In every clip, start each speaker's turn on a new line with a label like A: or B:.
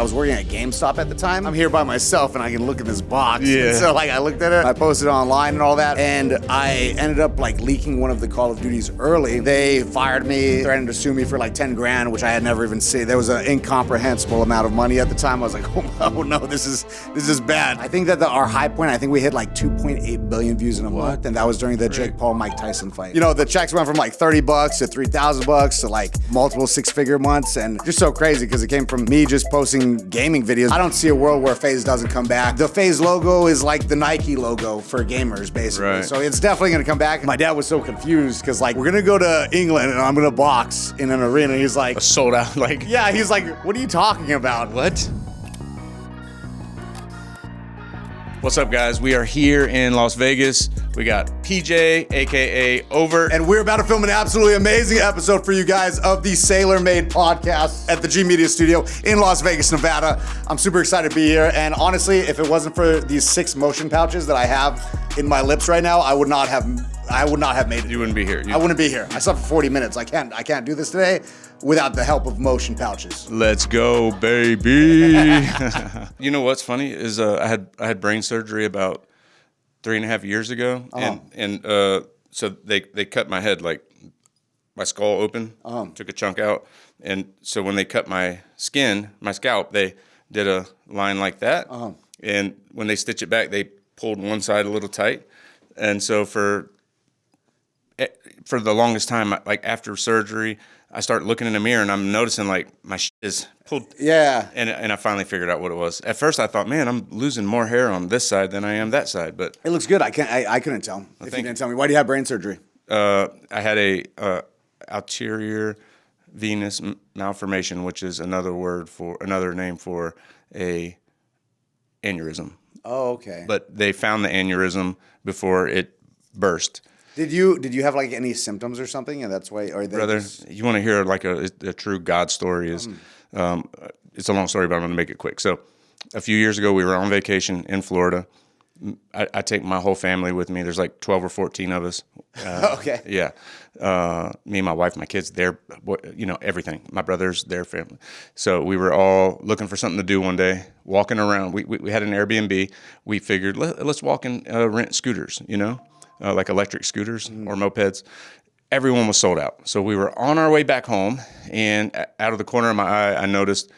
A: was working at GameStop at the time. I'm here by myself and I can look at this box. Yeah. And so like I looked at it, I posted it online and all that, and I ended up like leaking one of the Call of Duties early. They fired me, threatened to sue me for like 10 grand, which I had never even seen. There was an incomprehensible amount of money at the time. I was like, oh no, this is bad. I think that our high point, I think we hit like 2.8 billion views in a month, and that was during the Jake Paul Mike Tyson fight. You know, the checks went from like $30 to $3,000 to like multiple six-figure months, and just so crazy because it came from me just posting gaming videos. I don't see a world where FaZe doesn't come back. The FaZe logo is like the Nike logo for gamers, basically. Right. So it's definitely gonna come back. My dad was so confused because like, we're gonna go to England and I'm gonna box in an arena. He's like,
B: sold out, like.
A: Yeah, he's like, what are you talking about?
B: What? What's up, guys? We are here in Las Vegas. We got PJ, aka Over.
A: And we're about to film an absolutely amazing episode for you guys of the Saylormade podcast at the G Media Studio in Las Vegas, Nevada. I'm super excited to be here. And honestly, if it wasn't for these 6 motion pouches that I have in my lips right now, I would not have made it.
B: You wouldn't be here.
A: I wouldn't be here. I slept for 40 minutes. I can't do this today without the help of motion pouches.
B: Let's go, baby. You know what's funny is I had brain surgery about 3.5 years ago, and so they cut my head, like my skull open, took a chunk out, and so when they cut my skin, my scalp, they did a line like that, and when they stitch it back, they pulled one side a little tight, and so for the longest time, like after surgery, I start looking in the mirror and I'm noticing like my shit is pulled.
A: Yeah.
B: And I finally figured out what it was. At first I thought, man, I'm losing more hair on this side than I am that side. But
A: it looks good. I couldn't tell if you didn't tell me. Why do you have brain surgery?
B: I had a anterior venous malformation, which is another name for a aneurysm.
A: Oh, okay.
B: But they found the aneurysm before it burst.
A: Did you have like any symptoms or something, and that's why? Or
B: brother, you want to hear like a true God story? It's a long story, but I'm going to make it quick. So, a few years ago, we were on vacation in Florida. I take my whole family with me. There's like 12 or 14 of us.
A: Okay.
B: Yeah, me, my wife, my kids. Everything. My brothers, their family. So we were all looking for something to do one day. Walking around, we had an Airbnb. We figured let's walk and rent scooters. Like electric scooters or mopeds. Everyone was sold out. So we were on our way back home, and out of the corner of my eye, I noticed,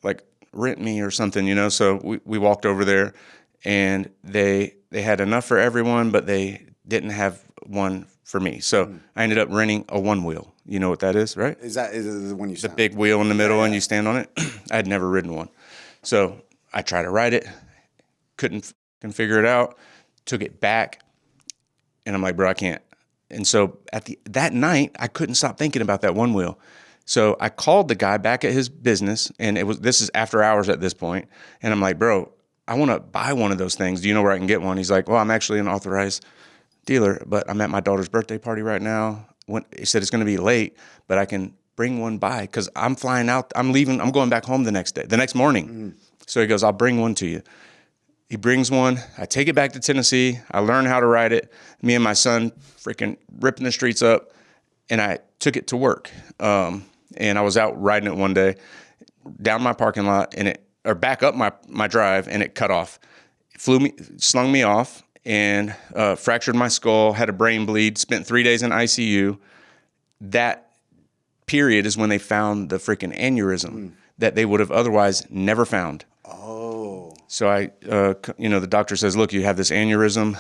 B: like, rent me or something, So we walked over there, and they had enough for everyone, but they didn't have one for me. So I ended up renting a one wheel. You know what that is, right?
A: Is it the one you stand?
B: The big wheel in the middle, and you stand on it. I had never ridden one. So I tried to ride it, couldn't figure it out, took it back. And I'm like, bro, I can't. And so that night, I couldn't stop thinking about that one wheel. So I called the guy back at his business, and this is after hours at this point. And I'm like, bro, I want to buy one of those things. Do you know where I can get one? He's like, well, I'm actually an authorized dealer, but I'm at my daughter's birthday party right now. He said it's going to be late, but I can bring one by because I'm flying out. I'm leaving. I'm going back home the next morning. So he goes, I'll bring one to you. He brings one. I take it back to Tennessee. I learn how to ride it. Me and my son freaking ripping the streets up, and I took it to work. And I was out riding it one day down my parking lot, or back up my drive, and it cut off. Slung me off, and fractured my skull. Had a brain bleed. Spent 3 days in ICU. That period is when they found the freaking aneurysm that they would have otherwise never found. So the doctor says, look, you have this aneurysm.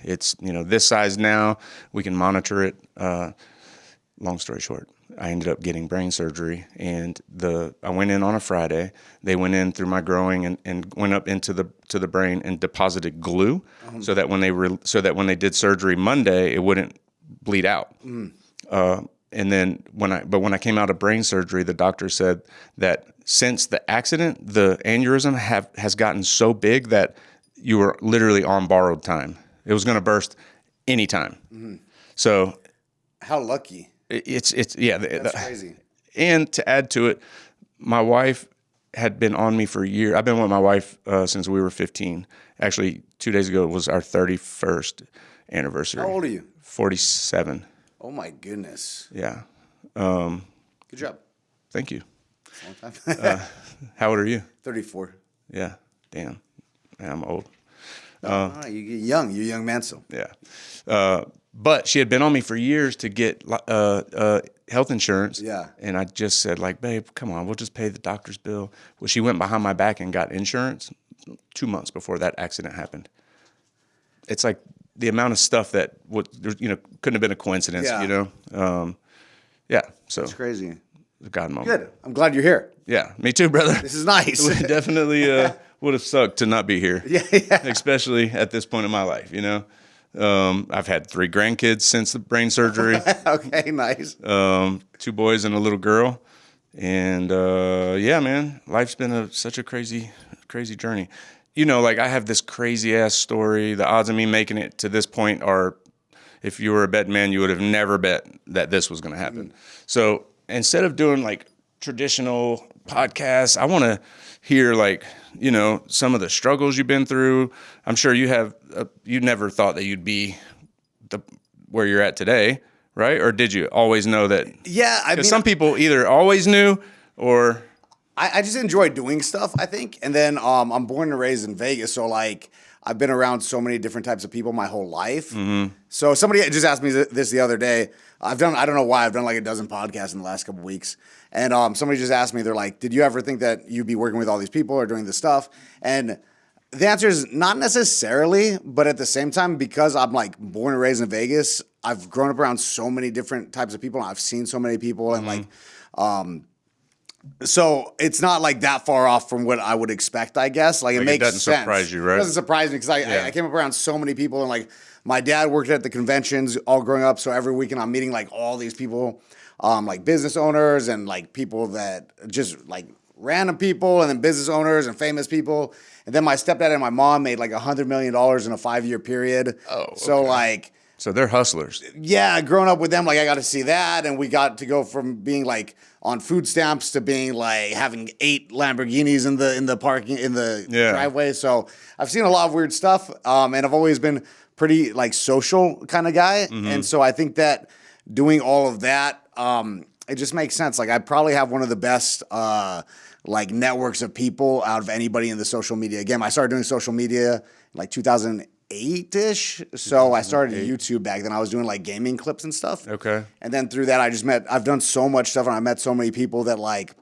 B: It's, this size now. We can monitor it. Long story short, I ended up getting brain surgery, and I went in on a Friday. They went in through my growing and went up into the brain and deposited glue, so that when they did surgery Monday, it wouldn't bleed out. And then when I came out of brain surgery, the doctor said that since the accident, the aneurysm has gotten so big that you were literally on borrowed time. It was going to burst anytime. So,
A: how lucky!
B: It's
A: That's crazy.
B: And to add to it, my wife had been on me for a year. I've been with my wife since we were 15. Actually, 2 days ago was our 31st anniversary.
A: How old are you?
B: 47.
A: Oh my goodness.
B: Yeah.
A: Good job.
B: Thank you.
A: Long time.
B: How old are you?
A: 34.
B: Yeah. Damn. Yeah, I'm old.
A: No, you're young. You're a young man still.
B: Yeah. But she had been on me for years to get health insurance.
A: Yeah.
B: And I just said, like, babe, come on, we'll just pay the doctor's bill. Well, she went behind my back and got insurance 2 months before that accident happened. It's like the amount of stuff that couldn't have been a coincidence, Yeah. So
A: It's crazy.
B: the God moment.
A: Good. I'm glad you're here.
B: Yeah. Me too, brother.
A: This is nice.
B: It definitely would have sucked to not be here.
A: Yeah.
B: Especially at this point in my life, I've had 3 grandkids since the brain surgery.
A: Okay, nice.
B: 2 boys and a little girl. And yeah, man, life's been such a crazy journey. Like I have this crazy ass story. The odds of me making it to this point are, if you were a betting man, you would have never bet that this was going to happen. So instead of doing like traditional podcasts, I want to hear like, some of the struggles you've been through. I'm sure you have, you never thought that you'd be where you're at today, right? Or did you always know that?
A: Yeah, I mean,
B: some people either always knew or...
A: I just enjoy doing stuff, I think. And then I'm born and raised in Vegas, so like I've been around so many different types of people my whole life. Mm-hmm. So somebody just asked me this the other day. I don't know why, I've done like a dozen podcasts in the last couple of weeks. And somebody just asked me, they're like, did you ever think that you'd be working with all these people or doing this stuff? And the answer is not necessarily, but at the same time, because I'm like born and raised in Vegas, I've grown up around so many different types of people. And I've seen so many people and like, so it's not like that far off from what I would expect, I guess. Like it makes sense.
B: It doesn't surprise you, right?
A: It doesn't surprise me because I came up around so many people, and like my dad worked at the conventions all growing up. So every weekend I'm meeting like all these people, like business owners and like people that just like random people, and then business owners and famous people. And then my stepdad and my mom made like $100 million in a 5-year period. Oh, okay. So like.
B: So they're hustlers.
A: Yeah, growing up with them, like I got to see that, and we got to go from being like on food stamps to being like having 8 Lamborghinis in the parking in the driveway. So I've seen a lot of weird stuff, and I've always been pretty like social kind of guy, and so I think that doing all of that, it just makes sense. Like I probably have one of the best like networks of people out of anybody in the social media. Again, I started doing social media in like 2008-ish. So I started YouTube back then. I was doing like gaming clips and stuff.
B: Okay.
A: And then through that, I've done so much stuff, and I met so many people that like,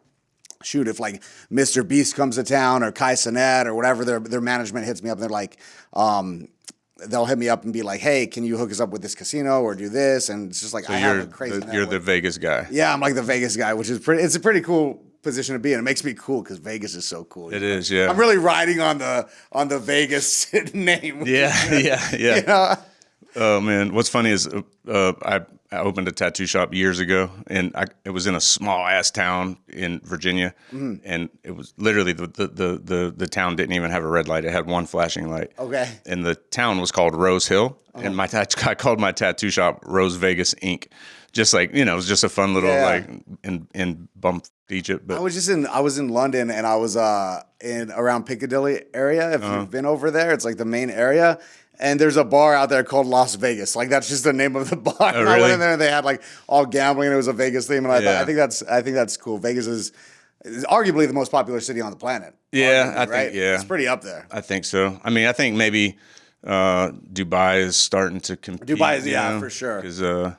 A: shoot, if like Mr. Beast comes to town or Kai Cenat or whatever, their management hits me up and they're like, they'll hit me up and be like, hey, can you hook us up with this casino or do this? And it's just like,
B: so
A: I have a crazy
B: You're the Vegas guy.
A: Yeah, I'm like the Vegas guy, which is it's a pretty cool position to be in. It makes me cool because Vegas is so cool.
B: It is, yeah.
A: I'm really riding on the Vegas name.
B: Yeah. Oh man, what's funny is I opened a tattoo shop years ago, and it was in a small ass town in Virginia, and it was literally the town didn't even have a red light; it had one flashing light.
A: Okay.
B: And the town was called Rose Hill, and I called my tattoo shop Rose Vegas Inc. Just like, it was just a fun little like in Bump Egypt. But
A: I was in London, and I was in around Piccadilly area. If you've been over there, it's like the main area. And there's a bar out there called Las Vegas. Like that's just the name of the bar.
B: Oh,
A: really?
B: I
A: went in there and they had like all gambling, and it was a Vegas theme. And I think that's cool. Vegas is arguably the most popular city on the planet.
B: Yeah,
A: I think it's pretty up there.
B: I think so. I mean, I think maybe Dubai is starting to compete.
A: Dubai is for sure.
B: Because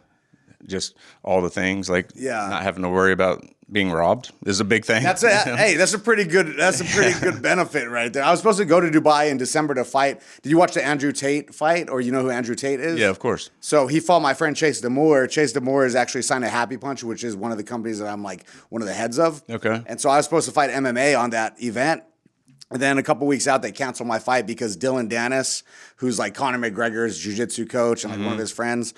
B: just all the things like
A: not
B: having to worry about being robbed is a big thing.
A: That's it. Hey, that's a pretty good benefit right there. I was supposed to go to Dubai in December to fight. Did you watch the Andrew Tate fight, or you know who Andrew Tate is?
B: Yeah, of course.
A: So he fought my friend Chase Demore. Chase Demore is actually signed to Happy Punch, which is one of the companies that I'm like one of the heads of.
B: Okay.
A: And so I was supposed to fight MMA on that event. And then a couple weeks out, they canceled my fight because Dylan Dennis, who's like Conor McGregor's jiu-jitsu coach and like one of his friends,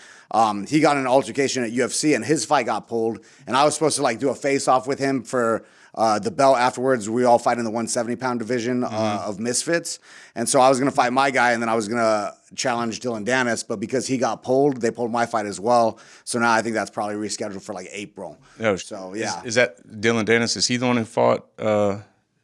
A: he got in an altercation at UFC and his fight got pulled. And I was supposed to like do a face-off with him for the belt afterwards. We all fight in the 170-pound division of Misfits. And so I was going to fight my guy, and then I was going to challenge Dylan Dennis. But because he got pulled, they pulled my fight as well. So now I think that's probably rescheduled for like April.
B: Oh,
A: so yeah.
B: Is that Dylan Dennis? Is he the one who fought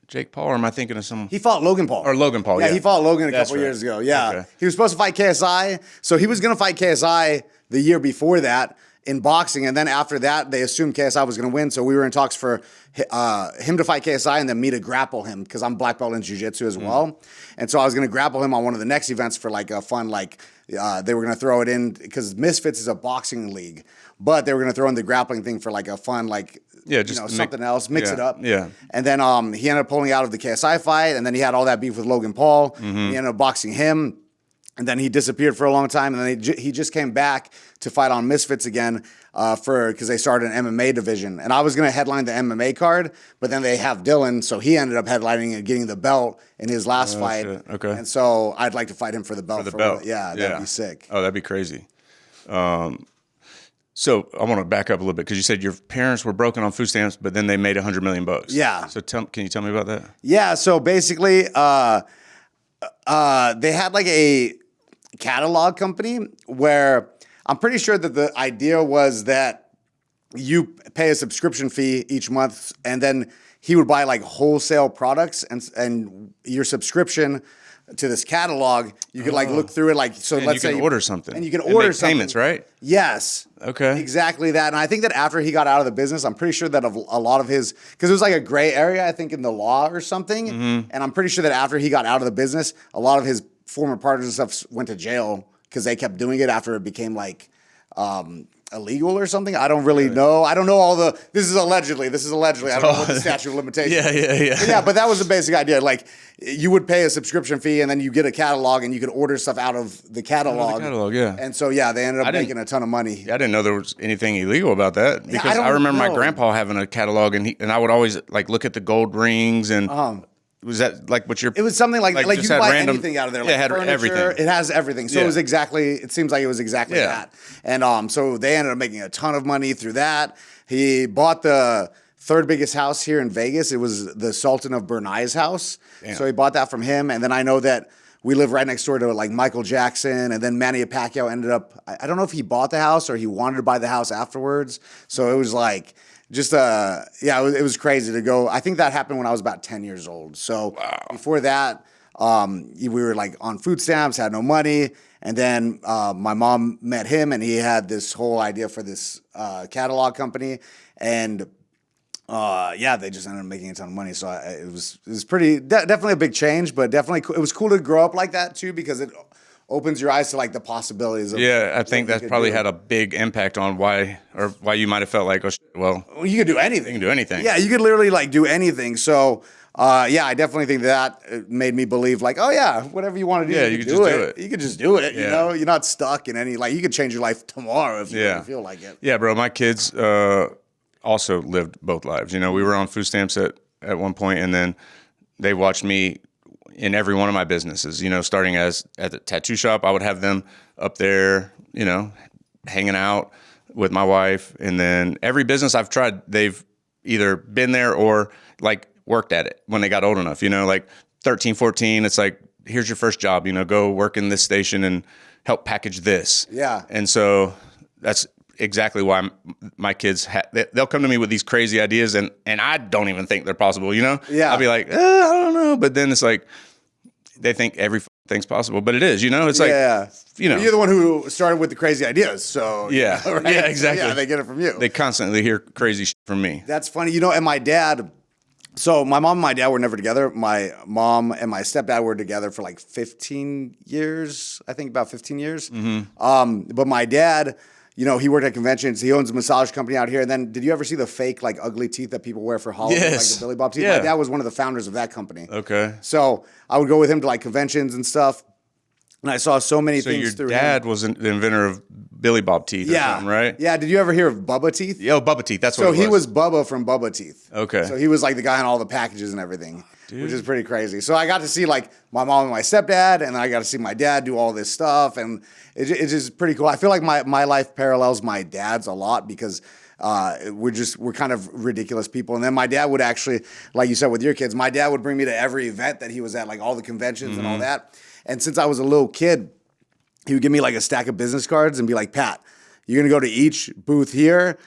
B: Jake Paul, or am I thinking of someone?
A: He fought Logan Paul.
B: Or Logan Paul, yeah.
A: He fought Logan a couple years ago. Yeah. Okay. He was supposed to fight KSI. So he was going to fight KSI the year before that. in boxing. And then after that, they assumed KSI was going to win. So we were in talks for him to fight KSI and then me to grapple him because I'm black belt in jiu-jitsu as well. And so I was going to grapple him on one of the next events for like a fun, like they were going to throw it in because Misfits is a boxing league, but they were going to throw in the grappling thing for like a fun, like, just something else, mix it up.
B: Yeah.
A: And then he ended up pulling out of the KSI fight, and then he had all that beef with Logan Paul. He ended up boxing him, and then he disappeared for a long time, and then he just came back to fight on Misfits again because they started an MMA division. And I was going to headline the MMA card, but then they have Dylan, so he ended up headlining and getting the belt in his last fight.
B: Shit. Okay.
A: And so I'd like to fight him for the belt. Yeah, that'd be sick.
B: Oh, that'd be crazy. So I want to back up a little bit because you said your parents were broken on food stamps, but then they made $100 million.
A: Yeah.
B: So can you tell me about that?
A: Yeah. So basically, they had like a catalog company where I'm pretty sure that the idea was that you pay a subscription fee each month, and then he would buy like wholesale products, and your subscription to this catalog, you could like look through it, like, so
B: and
A: let's
B: you
A: say
B: can order something,
A: and you can order
B: make
A: something.
B: payments, right?
A: Yes.
B: Okay.
A: Exactly that. And I think that after he got out of the business, I'm pretty sure that a lot of his, because it was like a gray area, I think, in the law or something. And I'm pretty sure that after he got out of the business, a lot of his former partners and stuff went to jail because they kept doing it after it became like illegal or something. I don't really know. I don't know this is allegedly. I don't know what the statute of limitations is. But that was the basic idea. Like, you would pay a subscription fee and then you get a catalog and you could order stuff out of the catalog. And so, they ended up making a ton of money.
B: I didn't know there was anything illegal about that because I remember my grandpa having a catalog and I would always like look at the gold rings and was that like what your?
A: It was something like you can buy anything out of there. Like
B: it had
A: furniture,
B: everything.
A: It has everything. So it seems like it was exactly that. And so they ended up making a ton of money through that. He bought the third biggest house here in Vegas. It was the Sultan of Brunei's house. Damn. So he bought that from him. And then I know that we live right next door to like Michael Jackson, and then Manny Pacquiao ended up, I don't know if he bought the house or he wanted to buy the house afterwards. So it was like, just it was crazy to go. I think that happened when I was about 10 years old. So before that, we were like on food stamps, had no money, and then my mom met him, and he had this whole idea for this catalog company, and they just ended up making a ton of money. So it was pretty definitely a big change, but definitely it was cool to grow up like that too because it opens your eyes to like the possibilities of
B: I think that probably had a big impact on why you might have felt like, well,
A: you could do anything.
B: You can do anything.
A: Yeah, you could literally like do anything. So I definitely think that made me believe like, whatever you want to do, you could just do it. You could just do it. You know, you're not stuck in any, like, you could change your life tomorrow if you really feel like it.
B: Yeah, bro. My kids also lived both lives. You know, we were on food stamps at one point, and then they watched me in every one of my businesses, you know, starting at the tattoo shop. I would have them up there, you know, hanging out with my wife. And then every business I've tried, they've either been there or like worked at it when they got old enough, you know, like 13, 14. It's like, here's your first job, you know, go work in this station and help package this.
A: Yeah.
B: And so that's exactly why my kids, they'll come to me with these crazy ideas and I don't even think they're possible, you know?
A: Yeah.
B: I'll be like, I don't know. But then it's like, they think everything's possible, but it is, you know? It's like, you know.
A: You're the one who started with the crazy ideas, so.
B: Yeah,
A: you know, right?
B: Yeah, exactly.
A: Yeah, they get it from you.
B: They constantly hear crazy shit from me.
A: That's funny. You know, and my dad, so my mom and my dad were never together. My mom and my stepdad were together for like 15 years, I think about 15 years. But my dad, you know, he worked at conventions. He owns a massage company out here. And then, did you ever see the fake, like, ugly teeth that people wear for Halloween?
B: Yes.
A: Like the Billy Bob teeth?
B: Yeah.
A: My dad was one of the founders of that company.
B: Okay.
A: So I would go with him to, like, conventions and stuff. And I saw so many things through him.
B: So your dad was the inventor of Billy Bob teeth or something, right?
A: Yeah. Did you ever hear of Bubba teeth?
B: Oh, Bubba teeth. That's what it was.
A: So he was Bubba from Bubba Teeth.
B: Okay.
A: So he was, like, the guy on all the packages and everything, which is pretty crazy. So I got to see, like, my mom and my stepdad, and then I got to see my dad do all this stuff, and it's just pretty cool. I feel like my life parallels my dad's a lot because we're kind of ridiculous people. And then my dad would actually, like you said with your kids, my dad would bring me to every event that he was at, like all the conventions and all that. And since I was a little kid, he would give me like a stack of business cards and be like, Pat, you're going to go to each booth here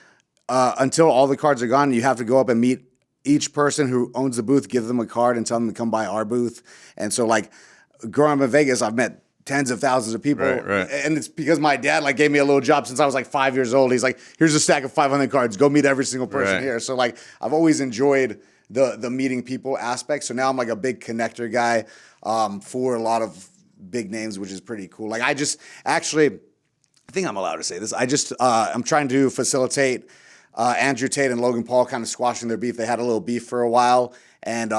A: until all the cards are gone. You have to go up and meet each person who owns the booth, give them a card and tell them to come by our booth. And so like growing up in Vegas, I've met tens of thousands of people.
B: Right.
A: And it's because my dad like gave me a little job since I was like 5 years old. He's like, here's a stack of 500 cards. Go meet every single person here. So like I've always enjoyed the meeting people aspect. So now I'm like a big connector guy for a lot of big names, which is pretty cool. Like I just actually, I think I'm allowed to say this. I'm trying to facilitate Andrew Tate and Logan Paul kind of squashing their beef. They had a little beef for a while, and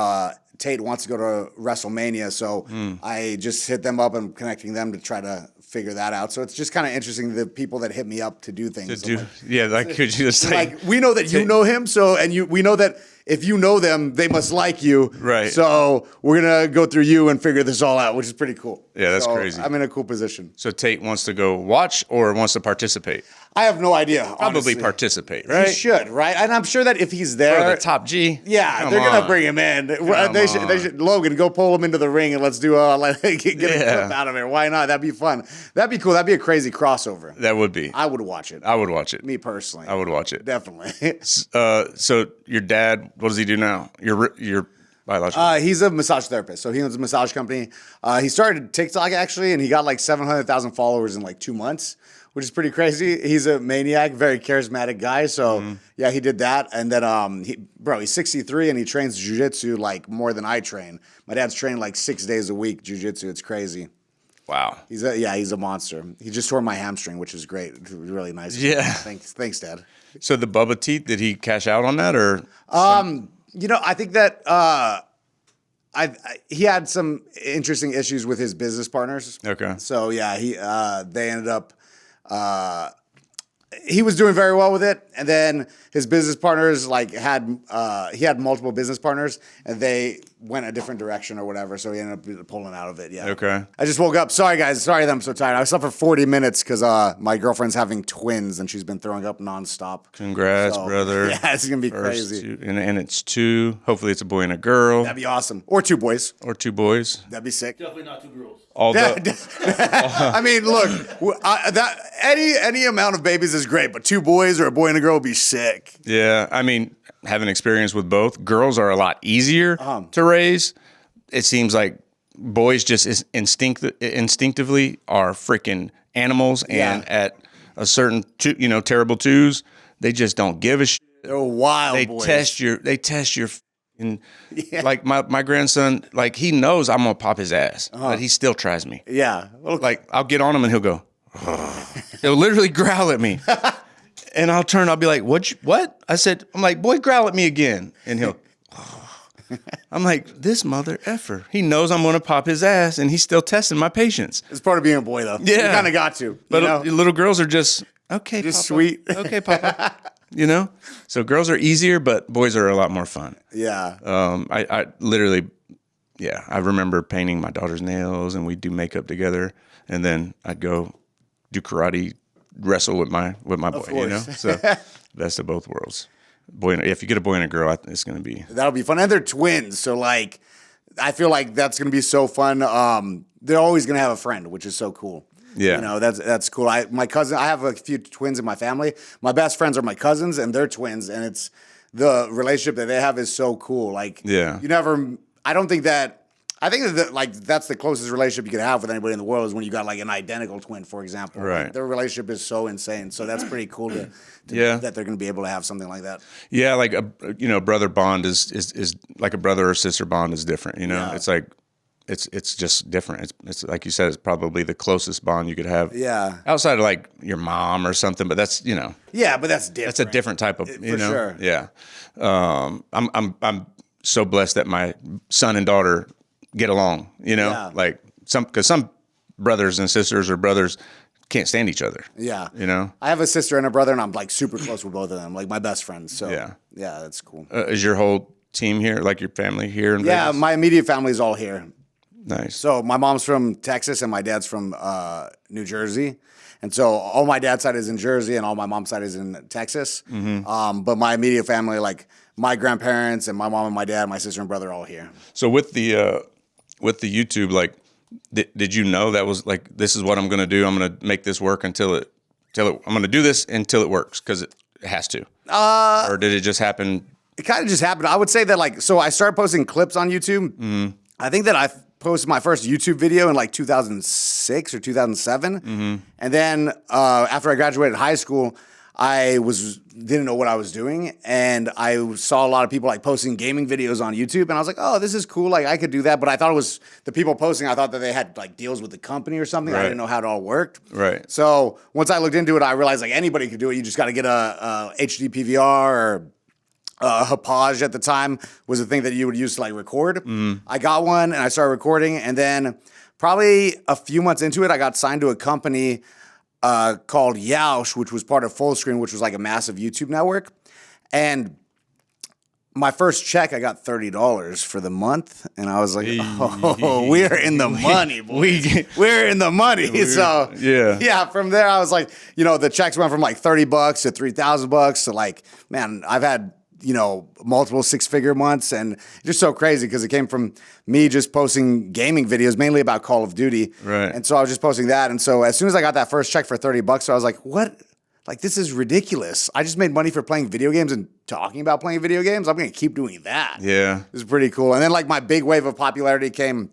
A: Tate wants to go to WrestleMania, so I just hit them up and connecting them to try to figure that out. So it's just kind of interesting, the people that hit me up to do things.
B: Could you just
A: like we know that you know him, so we know that if you know them, they must like you.
B: Right.
A: So we're gonna go through you and figure this all out, which is pretty cool.
B: Yeah, that's crazy.
A: I'm in a cool position.
B: So Tate wants to go watch or wants to participate?
A: I have no idea.
B: Probably
A: honestly.
B: Participate, right?
A: He should, right? And I'm sure that if he's there,
B: the top G.
A: Yeah, they're gonna bring him in. They should. Logan, go pull him into the ring and let's do get a clip out of it. Why not? That'd be fun. That'd be cool. That'd be a crazy crossover.
B: That would be.
A: I would watch it.
B: I would watch it.
A: Me personally.
B: I would watch it.
A: Definitely.
B: So your dad, what does he do now? Your biological.
A: He's a massage therapist, so he owns a massage company. He started TikTok actually, and he got like 700,000 followers in like 2 months, which is pretty crazy. He's a maniac, very charismatic guy. So yeah, he did that, and then he's 63 and he trains jiu-jitsu like more than I train. My dad's trained like 6 days a week jiu-jitsu. It's crazy.
B: Wow.
A: He's a monster. He just tore my hamstring, which was great. It was really nice.
B: Yeah.
A: Thanks, Dad.
B: So the Bubba teeth, did he cash out on that or?
A: I think that he had some interesting issues with his business partners.
B: Okay.
A: So yeah, they ended up. He was doing very well with it, and then his business partners he had multiple business partners, and they went a different direction or whatever. So he ended up pulling out of it. Yeah.
B: Okay.
A: I just woke up. Sorry guys. Sorry that I'm so tired. I slept for 40 minutes because my girlfriend's having twins and she's been throwing up nonstop.
B: Congrats, brother.
A: Yeah, it's gonna be crazy.
B: And it's 2. Hopefully, it's a boy and a girl.
A: That'd be awesome. Or 2 boys.
B: Or 2 boys.
A: That'd be sick.
C: Definitely not 2 girls.
A: I mean, look, any amount of babies is great, but 2 boys or a boy and a girl would be sick.
B: Yeah, I mean, having experience with both, girls are a lot easier to raise. It seems like boys just instinctively are freaking animals, and at a certain terrible 2s, they just don't give a shit.
A: They're wild boys.
B: They test your. Like my grandson, like he knows I'm gonna pop his ass, but he still tries me.
A: Yeah,
B: like I'll get on him and he'll go. He'll literally growl at me, and I'll be like, "What?" I'm like, "Boy, growl at me again," and he'll. I'm like, this mother effer. He knows I'm gonna pop his ass, and he's still testing my patience.
A: It's part of being a boy, though.
B: Yeah,
A: you kind of got to.
B: But little girls are just okay,
A: just
B: Papa.
A: sweet.
B: Okay, Papa. So girls are easier, but boys are a lot more fun.
A: Yeah.
B: I literally, I remember painting my daughter's nails, and we'd do makeup together, and then I'd go do karate, wrestle with my boy. So best of both worlds. If you get a boy and a girl, it's gonna be
A: that'll be fun, and they're twins, so like I feel like that's gonna be so fun. They're always gonna have a friend, which is so cool.
B: Yeah,
A: that's cool. My cousin, I have a few twins in my family. My best friends are my cousins, and they're twins, and it's the relationship that they have is so cool. Like, I think that like that's the closest relationship you could have with anybody in the world is when you got like an identical twin, for example.
B: Right.
A: Like, their relationship is so insane. So that's pretty cool that they're going to be able to have something like that.
B: Yeah, like a brother bond is like a brother or sister bond is different. It's like. It's just different. It's like you said, it's probably the closest bond you could have.
A: Yeah.
B: Outside of like your mom or something, but that's
A: Yeah, but that's different.
B: That's a different type of
A: For sure.
B: Yeah. I'm so blessed that my son and daughter get along. Like because some brothers and sisters or brothers can't stand each other.
A: Yeah.
B: I
A: have a sister and a brother, and I'm like super close with both of them, like my best friends. So yeah, that's cool.
B: Is your whole team here, like your family here in
A: Vegas?
B: Vegas?
A: My immediate family is all here.
B: Nice.
A: So my mom's from Texas and my dad's from New Jersey. And so all my dad's side is in Jersey and all my mom's side is in Texas. Mm-hmm. But my immediate family, like my grandparents and my mom and my dad, my sister and brother are all here.
B: So with the YouTube, like, did you know that was like, this is what I'm going to do? I'm going to make this work I'm going to do this until it works because it has to. Or did it just happen?
A: It kind of just happened. I would say that so I started posting clips on YouTube. Mm-hmm. I think that I posted my first YouTube video in like 2006 or 2007. And then after I graduated high school, I didn't know what I was doing, and I saw a lot of people like posting gaming videos on YouTube, and I was like, oh, this is cool, like I could do that. But I thought it was the people posting, I thought that they had like deals with the company or something. I didn't know how it all worked.
B: Right.
A: So once I looked into it, I realized like anybody could do it. You just got to get a HD PVR or Hapage at the time was the thing that you would use to like record. I got one and I started recording, and then probably a few months into it, I got signed to a company called Yaush, which was part of Fullscreen, which was like a massive YouTube network. And my first check, I got $30 for the month, and I was like, "Oh, we're in the money, boys. We're in the money." So yeah. From there, I was like, the checks went from like $30 to $3,000 to like, man, I've had multiple six-figure months, and it's just so crazy because it came from me just posting gaming videos, mainly about Call of Duty.
B: Right.
A: And so I was just posting that. And so as soon as I got that first check for $30, so I was like, what? Like, this is ridiculous. I just made money for playing video games and talking about playing video games. I'm going to keep doing that.
B: Yeah.
A: It was pretty cool. And then like my big wave of popularity came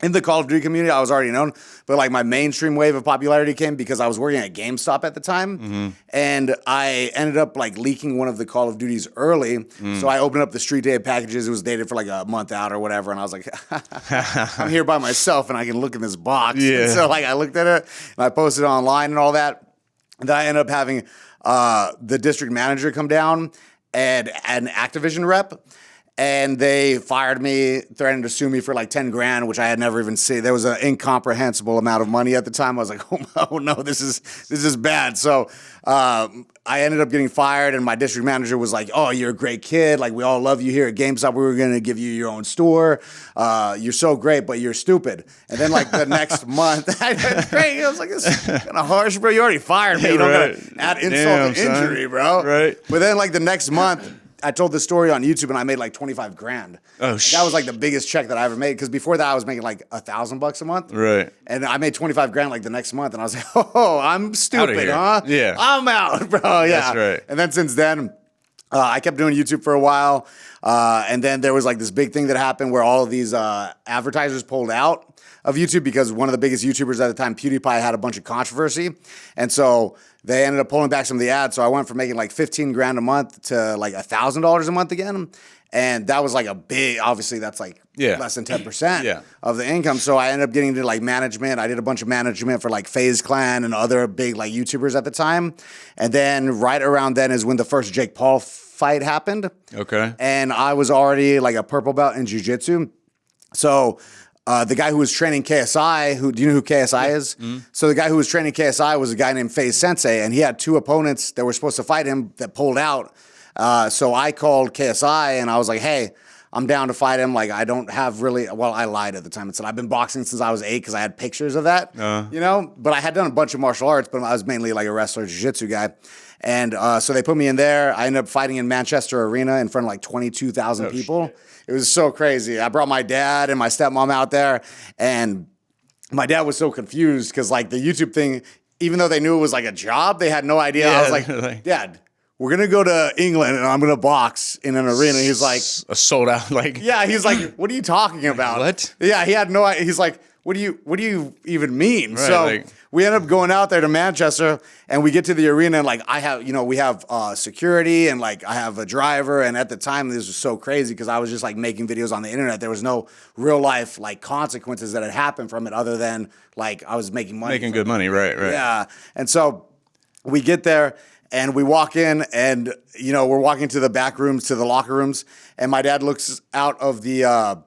A: in the Call of Duty community. I was already known, but like my mainstream wave of popularity came because I was working at GameStop at the time, and I ended up like leaking one of the Call of Duties early. So I opened up the Street Day packages. It was dated for like a month out or whatever, and I was like, I'm here by myself, and I can look in this box.
B: Yeah.
A: And so like I looked at it, and I posted it online and all that. And then I ended up having the district manager come down and an Activision rep. And they fired me, threatened to sue me for like 10 grand, which I had never even seen. There was an incomprehensible amount of money at the time. I was like, oh no, this is bad. So I ended up getting fired, and my district manager was like, oh, you're a great kid. Like, we all love you here at GameStop. We were going to give you your own store. You're so great, but you're stupid. And then like the next month, I was like, this is kind of harsh, bro. You already fired me. You don't got to add insult to injury, bro.
B: Right.
A: But then like the next month, I told this story on YouTube, and I made like 25 grand.
B: Oh,
A: that was like the biggest check that I ever made, because before that I was making like $1,000 a month.
B: Right.
A: And I made 25 grand like the next month, and I was like, oh, I'm stupid, huh?
B: Yeah.
A: I'm out, bro. Yeah.
B: That's right.
A: And then since then, I kept doing YouTube for a while, and then there was like this big thing that happened where all of these advertisers pulled out of YouTube because one of the biggest YouTubers at the time, PewDiePie, had a bunch of controversy, and so they ended up pulling back some of the ads. So I went from making like 15 grand a month to like $1,000 a month again. And that was like a big, obviously that's like less than 10% of the income. So I ended up getting into like management. I did a bunch of management for like FaZe Clan and other big like YouTubers at the time. And then right around then is when the first Jake Paul fight happened.
B: Okay.
A: And I was already like a purple belt in jiu-jitsu. So the guy who was training KSI, do you know who KSI is? So the guy who was training KSI was a guy named FaZe Sensei, and he had two opponents that were supposed to fight him that pulled out. So I called KSI, and I was like, hey, I'm down to fight him. Like, I don't have really, well, I lied at the time and said I've been boxing since I was 8 because I had pictures of that, but I had done a bunch of martial arts, but I was mainly like a wrestler, jiu-jitsu guy. And so they put me in there. I ended up fighting in Manchester Arena in front of like 22,000 people. Shit. It was so crazy. I brought my dad and my stepmom out there, and my dad was so confused because like the YouTube thing, even though they knew it was like a job, they had no idea. I was like, Dad, we're going to go to England and I'm going to box in an arena. He's like,
B: a sold out, like.
A: Yeah, he's like, what are you talking about?
B: What?
A: Yeah, he had no idea. He's like, what do you even mean? Right, so we end up going out there to Manchester, and we get to the arena, and like we have security, and like I have a driver, and at the time this was so crazy because I was just like making videos on the internet. There was no real life like consequences that had happened from it other than like I was making money.
B: Making good money, right.
A: Yeah. And so we get there, and we walk in, and we're walking to the back rooms, to the locker rooms, and my dad looks out of the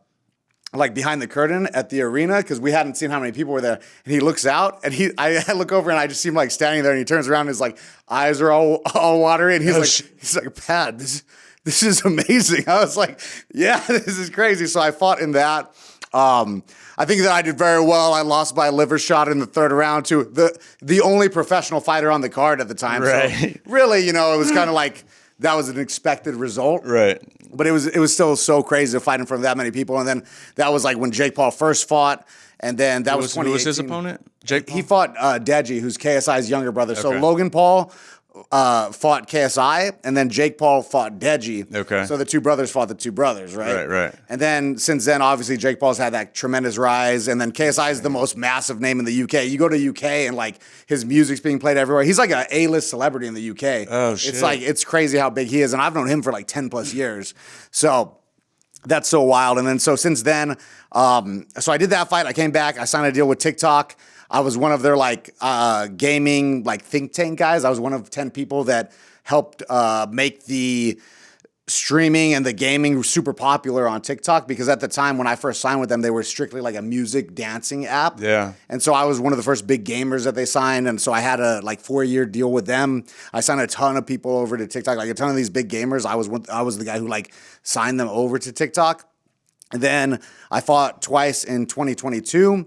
A: like behind the curtain at the arena because we hadn't seen how many people were there, and he looks out, and I look over, and I just see him like standing there, and he turns around, and his like eyes are all watery, and he's like, Pat, this is amazing. I was like, yeah, this is crazy. So I fought in that. I think that I did very well. I lost by a liver shot in the third round to the only professional fighter on the card at the time. Right. So really, it was kind of like that was an expected result.
B: Right.
A: But it was still so crazy to fight in front of that many people. And then that was like when Jake Paul first fought. And then that was 2018.
B: Who was his opponent? Jake Paul?
A: He fought Deji, who's KSI's younger brother. Okay. So Logan Paul fought KSI, and then Jake Paul fought Deji.
B: Okay.
A: So the two brothers fought the two brothers, right?
B: Right.
A: And then since then, obviously, Jake Paul's had that tremendous rise, and then KSI is the most massive name in the UK. You go to UK and like his music's being played everywhere. He's like an A-list celebrity in the UK.
B: Oh, shit.
A: It's crazy how big he is, and I've known him for like 10 plus years. So that's so wild. And then so since then, so I did that fight. I came back. I signed a deal with TikTok. I was one of their like gaming like think tank guys. I was one of 10 people that helped make the streaming and the gaming super popular on TikTok, because at the time when I first signed with them, they were strictly like a music dancing app.
B: Yeah.
A: And so I was one of the first big gamers that they signed. And so I had a like 4-year deal with them. I signed a ton of people over to TikTok, like a ton of these big gamers. I was the guy who like signed them over to TikTok. And then I fought twice in 2022.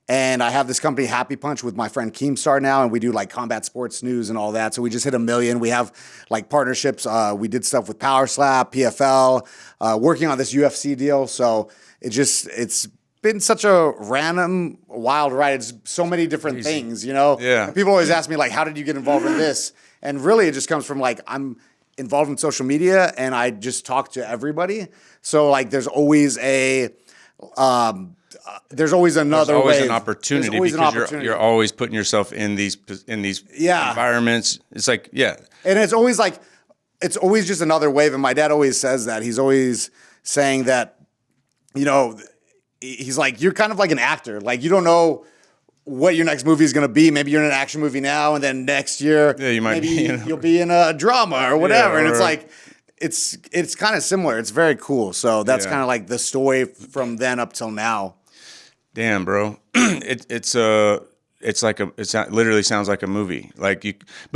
A: And I have this company, Happy Punch, with my friend Keemstar now, and we do like combat sports news and all that. So we just hit 1 million. We have like partnerships. We did stuff with Power Slap, PFL, working on this UFC deal. So it's been such a random, wild ride. It's so many different things, you know?
B: Yeah.
A: And people always ask me like, how did you get involved in this? And really it just comes from like, I'm involved in social media and I just talk to everybody. So like there's always there's always another
B: There's always
A: wave.
B: an opportunity
A: There's always
B: because
A: an opportunity.
B: you're always putting yourself in these environments. It's like, yeah.
A: And it's always just another wave. And my dad always says that. He's always saying that, you know, he's like, you're kind of like an actor. Like you don't know what your next movie is going to be. Maybe you're in an action movie now, and then next year,
B: you might
A: maybe
B: be, you know.
A: you'll be in a drama or whatever.
B: Yeah,
A: and it's like, it's kind of similar. It's very cool. So that's kind of like the story from then up till now.
B: Damn, bro. It literally sounds like a movie. But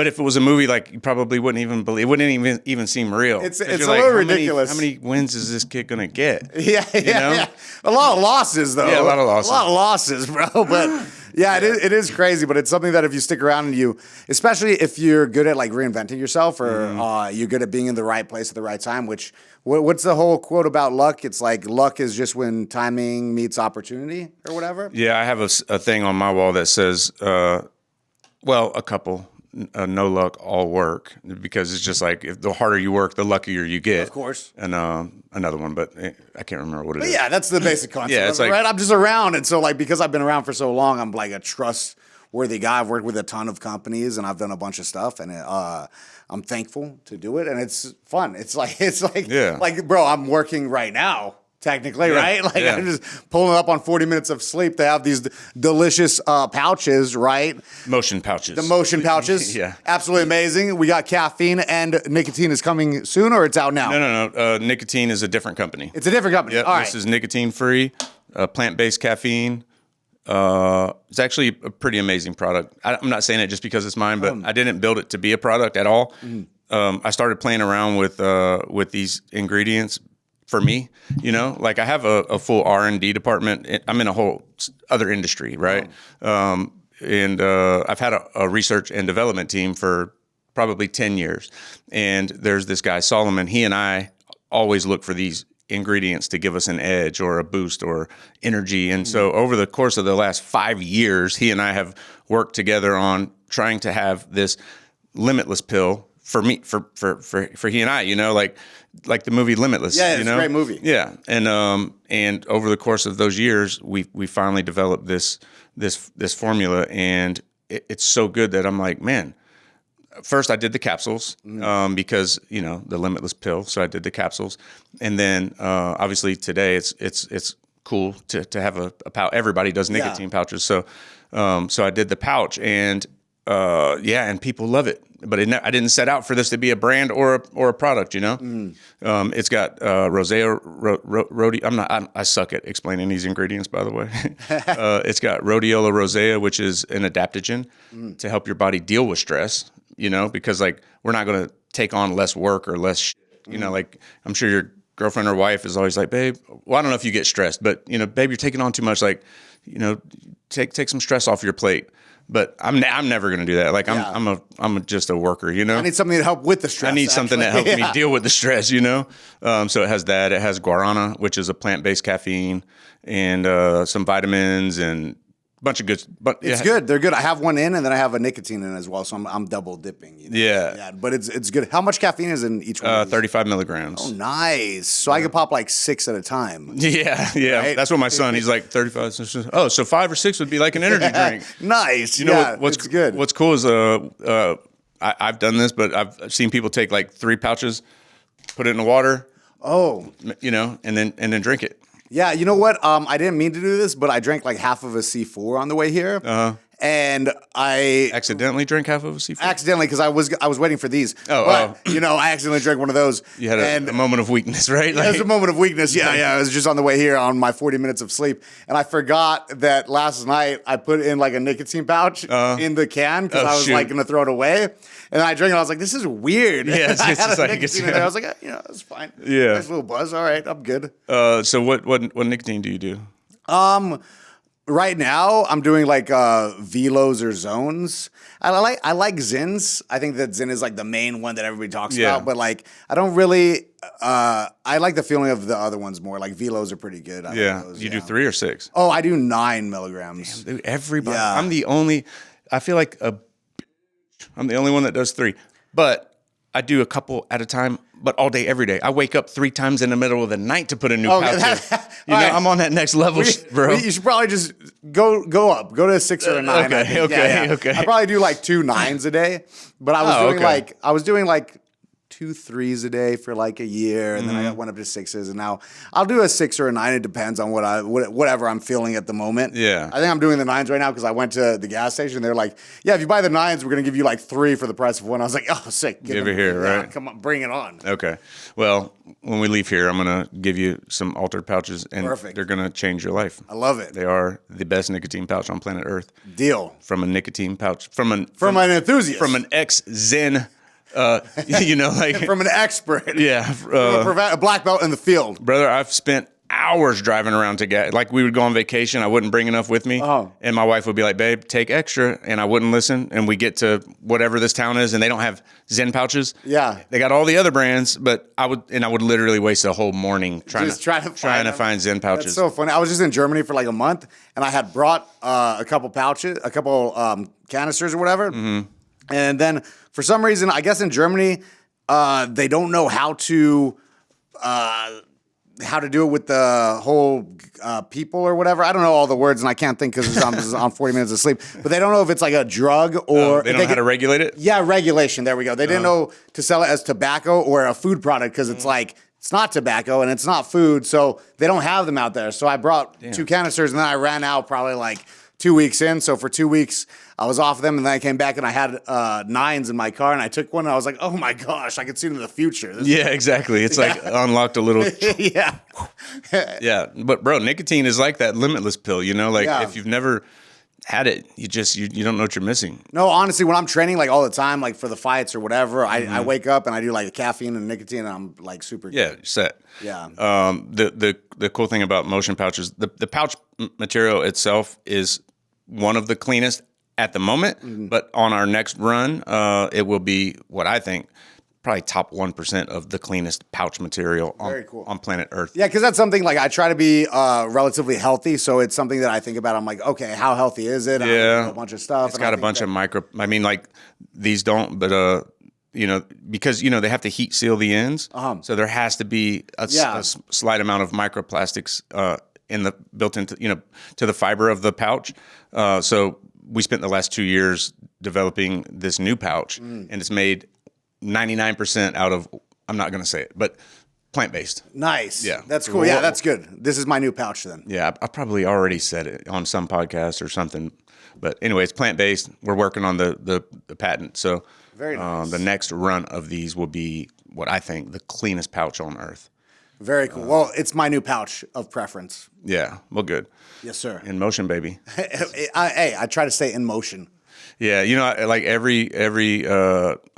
B: if it was a movie, like you probably wouldn't even believe. It wouldn't even seem real.
A: It's a
B: like,
A: little ridiculous.
B: How many wins is this kid gonna get?
A: Yeah. A lot of losses, though.
B: Yeah, a lot of
A: losses, bro. But yeah, it is crazy. But it's something that if you stick around and especially if you're good at like reinventing yourself, or you're good at being in the right place at the right time. Which what's the whole quote about luck? It's like luck is just when timing meets opportunity, or whatever.
B: Yeah, I have a thing on my wall that says, a couple. No luck, all work, because it's just like if the harder you work, the luckier you get.
A: Of course.
B: And another one, but I can't remember what it is.
A: Yeah, that's the basic concept.
B: Yeah, it's like,
A: right. I'm just around, and so like because I've been around for so long, I'm like a trustworthy guy. I've worked with a ton of companies, and I've done a bunch of stuff, and I'm thankful to do it, and it's fun. It's like bro, I'm working right now. Technically, right? Like I'm just pulling up on 40 minutes of sleep to have these delicious pouches, right?
B: Motion pouches.
A: The motion pouches.
B: Yeah.
A: Absolutely amazing. We got caffeine, and nicotine is coming soon, or it's out now?
B: No. Nicotine is a different company.
A: It's a different company.
B: Yep,
A: All right.
B: This is nicotine-free, plant-based caffeine. It's actually a pretty amazing product. I'm not saying it just because it's mine, but I didn't build it to be a product at all. I started playing around with these ingredients for me, you know, like I have a full R&D department. I'm in a whole other industry, right? And I've had a research and development team for probably 10 years. And there's this guy, Solomon. He and I always look for these ingredients to give us an edge or a boost or energy. And so over the course of the last 5 years, he and I have worked together on trying to have this limitless pill for me, for he and I, you know, like the movie Limitless.
A: Yeah,
B: it's
A: a great movie.
B: Yeah, and over the course of those years, we finally developed this formula, and it's so good that I'm like, man. First, I did the capsules because you know the Limitless pill, so I did the capsules, and then obviously today it's cool to have a pouch. Everybody does nicotine pouches, so I did the pouch, and and people love it. But I didn't set out for this to be a brand or a product, you know. It's got rosea, I suck at explaining these ingredients, by the way. It's got rhodiola rosea, which is an adaptogen to help your body deal with stress. You know, because like we're not going to take on less work or less, you know. Like I'm sure your girlfriend or wife is always like, babe. Well, I don't know if you get stressed, but you know, babe, you're taking on too much. Like, you know, take some stress off your plate. But I'm never going to do that. Like I'm just a worker, you know.
A: I need something to help with the stress.
B: I need something to help me deal with the stress, you know. So it has that. It has guarana, which is a plant-based caffeine, and some vitamins and bunch of good. But
A: It's good. They're good. I have one in, and then I have a nicotine in as well, so I'm double dipping. You know?
B: Yeah.
A: But it's good. How much caffeine is in each one? Of these?
B: 35 milligrams.
A: Oh, nice. So I could pop like 6 at a time.
B: Yeah.
A: Right?
B: That's what my son. He's like 35. Oh, so 5 or 6 would be like an energy drink.
A: Nice.
B: You know what's
A: it's good.
B: What's cool is I've done this, but I've seen people take like 3 pouches, put it in the water.
A: Oh.
B: You know, and then drink it.
A: Yeah, you know what? I didn't mean to do this, but I drank like half of a C4 on the way here. And I
B: accidentally drank half of a C4?
A: Accidentally, because I was waiting for these. You know, I accidentally drank one of those.
B: You had a moment of weakness, right?
A: It was a moment of weakness. Yeah. I was just on the way here on my 40 minutes of sleep, and I forgot that last night I put in like a nicotine pouch in the can because I was like going to throw it away. And I drank it. I was like, "This is weird."
B: Yeah,
A: I had a
B: like
A: nicotine in there. I was like, "It's fine."
B: Yeah,
A: nice little buzz. All right, I'm good.
B: So what nicotine do you do?
A: Right now, I'm doing like velos or zones. I like Zins. I think that Zin is like the main one that everybody talks about. But like, I don't really. I like the feeling of the other ones more. Like velos are pretty good. I like those,
B: you do 3 or 6?
A: Oh, I do 9 milligrams.
B: Damn, dude, everybody. Yeah. I'm the only. I feel like I'm the only one that does 3, but I do a couple at a time. But all day, every day. I wake up 3 times in the middle of the night to put a new pouch in. You know, I'm on that next level, bro.
A: You should probably just go up. Go to a 6 or a 9.
B: Okay.
A: I probably do like 2 9s a day. But I was doing like 2 3s a day for like a year, and then I went up to 6s, and now I'll do a 6 or a 9. It depends on whatever I'm feeling at the moment.
B: Yeah,
A: I think I'm doing the 9s right now because I went to the gas station. They're like, "Yeah, if you buy the 9s, we're gonna give you like 3 for the price of 1." I was like, "Oh, sick!
B: Give it here, right?
A: Come on, bring it on."
B: Okay. Well, when we leave here, I'm gonna give you some altered pouches, and they're gonna change your life.
A: I love it.
B: They are the best nicotine pouch on planet Earth.
A: Deal.
B: From a nicotine pouch, from an
A: enthusiast,
B: from an ex-Zen. You know, like
A: from an expert,
B: from
A: a black belt in the field,
B: brother. I've spent hours driving around to get, like, we would go on vacation. I wouldn't bring enough with me, and my wife would be like, "Babe, take extra," and I wouldn't listen. And we get to whatever this town is, and they don't have Zen pouches.
A: Yeah,
B: they got all the other brands, but I would literally waste a whole morning trying to find Zen pouches.
A: That's so funny. I was just in Germany for like a month, and I had brought a couple canisters or whatever. And then for some reason, I guess in Germany, they don't know how to do it with the whole people or whatever. I don't know all the words, and I can't think because I'm on 40 minutes of sleep. But they don't know if it's like a drug or
B: they don't know how to regulate it.
A: Yeah, regulation. There we go. They didn't know to sell it as tobacco or a food product because it's like it's not tobacco and it's not food, so they don't have them out there. So I brought 2 canisters, and then I ran out probably like 2 weeks in. So for 2 weeks, I was off of them, and then I came back and I had 9s in my car, and I took one, and I was like, "Oh my gosh, I can see into the future."
B: Exactly. It's like unlocked a little.
A: Yeah.
B: But bro, nicotine is like that limitless pill. You know, like if you've never had it, you don't know what you're missing.
A: No, honestly, when I'm training like all the time, like for the fights or whatever, I wake up and I do like caffeine and nicotine, and I'm like super good.
B: Set.
A: Yeah.
B: The cool thing about motion pouches, the pouch material itself is one of the cleanest at the moment, but on our next run, it will be what I think probably top 1% of the cleanest pouch material on planet Earth.
A: Yeah, because that's something like I try to be relatively healthy, so it's something that I think about. I'm like, okay, how healthy is it?
B: Yeah,
A: a bunch of stuff.
B: It's got a bunch of micro. I mean, like these don't, but you know, because you know they have to heat seal the ends, so there has to be a slight amount of microplastics built into to the fiber of the pouch. So we spent the last 2 years developing this new pouch, and it's made 99% out of, I'm not going to say it, but plant-based.
A: Nice.
B: Yeah.
A: That's cool. Yeah, that's good. This is my new pouch then.
B: Yeah, I probably already said it on some podcast or something. But anyway, it's plant-based. We're working on the patent. So
A: very nice.
B: The next run of these will be what I think the cleanest pouch on earth.
A: Very cool. Well, it's my new pouch of preference.
B: Yeah. Well, good.
A: Yes, sir.
B: In motion, baby.
A: Hey, I try to stay in motion.
B: Yeah, you know, like every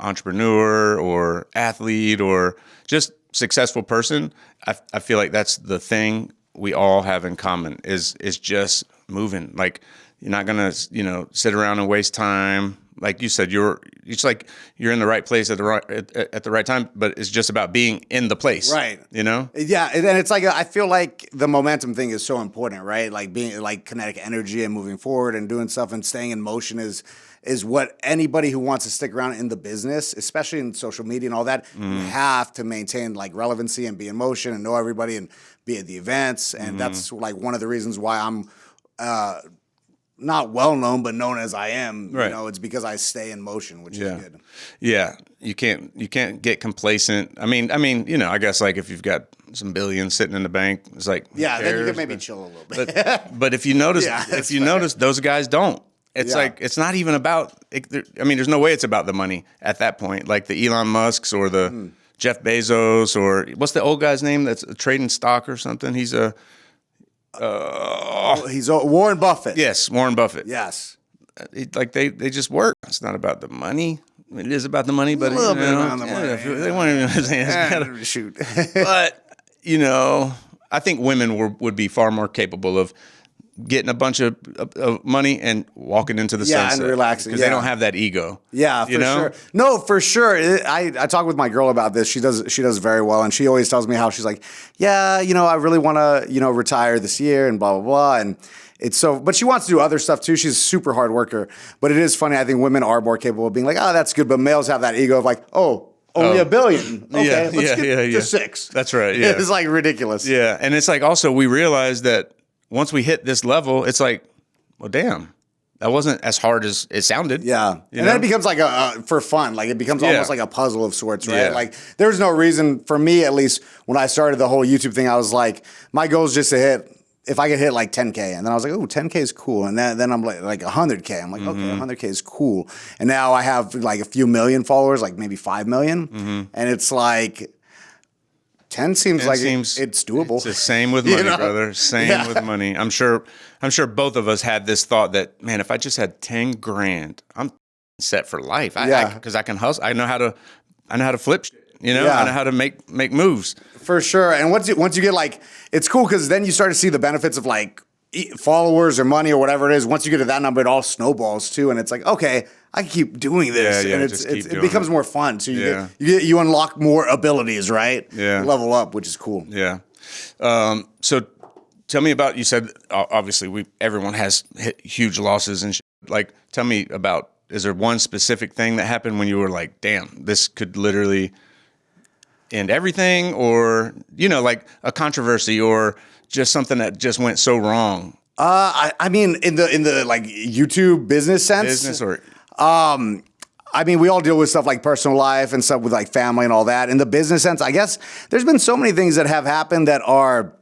B: entrepreneur or athlete or just successful person, I feel like that's the thing we all have in common is just moving. Like you're not gonna sit around and waste time Like you said, it's like you're in the right place at the right time, but it's just about being in the place.
A: Right.
B: You know?
A: Yeah, and it's like I feel like the momentum thing is so important, right? Like being like kinetic energy and moving forward and doing stuff and staying in motion is what anybody who wants to stick around in the business, especially in social media and all that, you have to maintain like relevancy and be in motion and know everybody and be at the events. And that's like one of the reasons why I'm not well known, but known as I am.
B: Right.
A: You know, it's because I stay in motion, which is good.
B: Yeah. You can't get complacent. I mean, you know, I guess like if you've got some billions sitting in the bank, it's like,
A: then you can maybe chill a little bit.
B: But if you notice,
A: notice,
B: those guys don't. It's like, it's not even about, I mean, there's no way it's about the money at that point. Like the Elon Musks or the Jeff Bezos or what's the old guy's name that's trading stock or something? He's
A: he's Warren Buffett.
B: Yes, Warren Buffett.
A: Yes.
B: Like they just work. It's not about the money. I mean, it is about the money, but
A: a little bit around the money.
B: They want to
A: shoot.
B: But you know, I think women would be far more capable of getting a bunch of money and walking into the sunset
A: and relaxing
B: because they don't have that ego.
A: Yeah, for sure. No, for sure. I talk with my girl about this. She does very well, and she always tells me how she's like, yeah, you know, I really want to, retire this year and blah blah blah. And it's so, but she wants to do other stuff too. She's a super hard worker. But it is funny. I think women are more capable of being like, oh, that's good. But males have that ego of like, oh. Only $1 billion. Okay, let's get to 6.
B: That's right. Yeah,
A: it's like ridiculous.
B: Yeah, and it's like also we realize that once we hit this level, it's like, well, damn, that wasn't as hard as it sounded.
A: Yeah, and then it becomes like for fun. Like it becomes almost like a puzzle of sorts, right? Like there's no reason for me, at least when I started the whole YouTube thing, I was like, my goal is just to hit. If I could hit like 10K, and then I was like, oh, 10K is cool. And then I'm like 100K. I'm like, okay, 100K is cool. And now I have like a few million followers, like maybe 5 million. And it's like 10 seems like it's doable.
B: It's the same with money, brother. Same with money. I'm sure both of us had this thought that, man, if I just had 10 grand, I'm set for life. Because I can hustle. I know how to flip shit. I know how to make moves. For sure. And once you get like, it's cool because then you start to see the benefits of like followers or money or whatever it is. Once you get to that number, it all snowballs too. And it's like, okay, I can keep doing this. And it becomes more fun. So you unlock more abilities, right? Yeah. You level up, which is cool. Yeah. So tell me about, you said obviously everyone has hit huge losses and shit. Like, tell me about, is there one specific thing that happened when you were like, damn, this could literally end everything, or like a controversy or just something that just went so wrong? I mean, in the like YouTube business sense, I mean, we all deal with stuff like personal life and stuff with like family and all that. In the business sense, I guess there's been so many things that have happened that are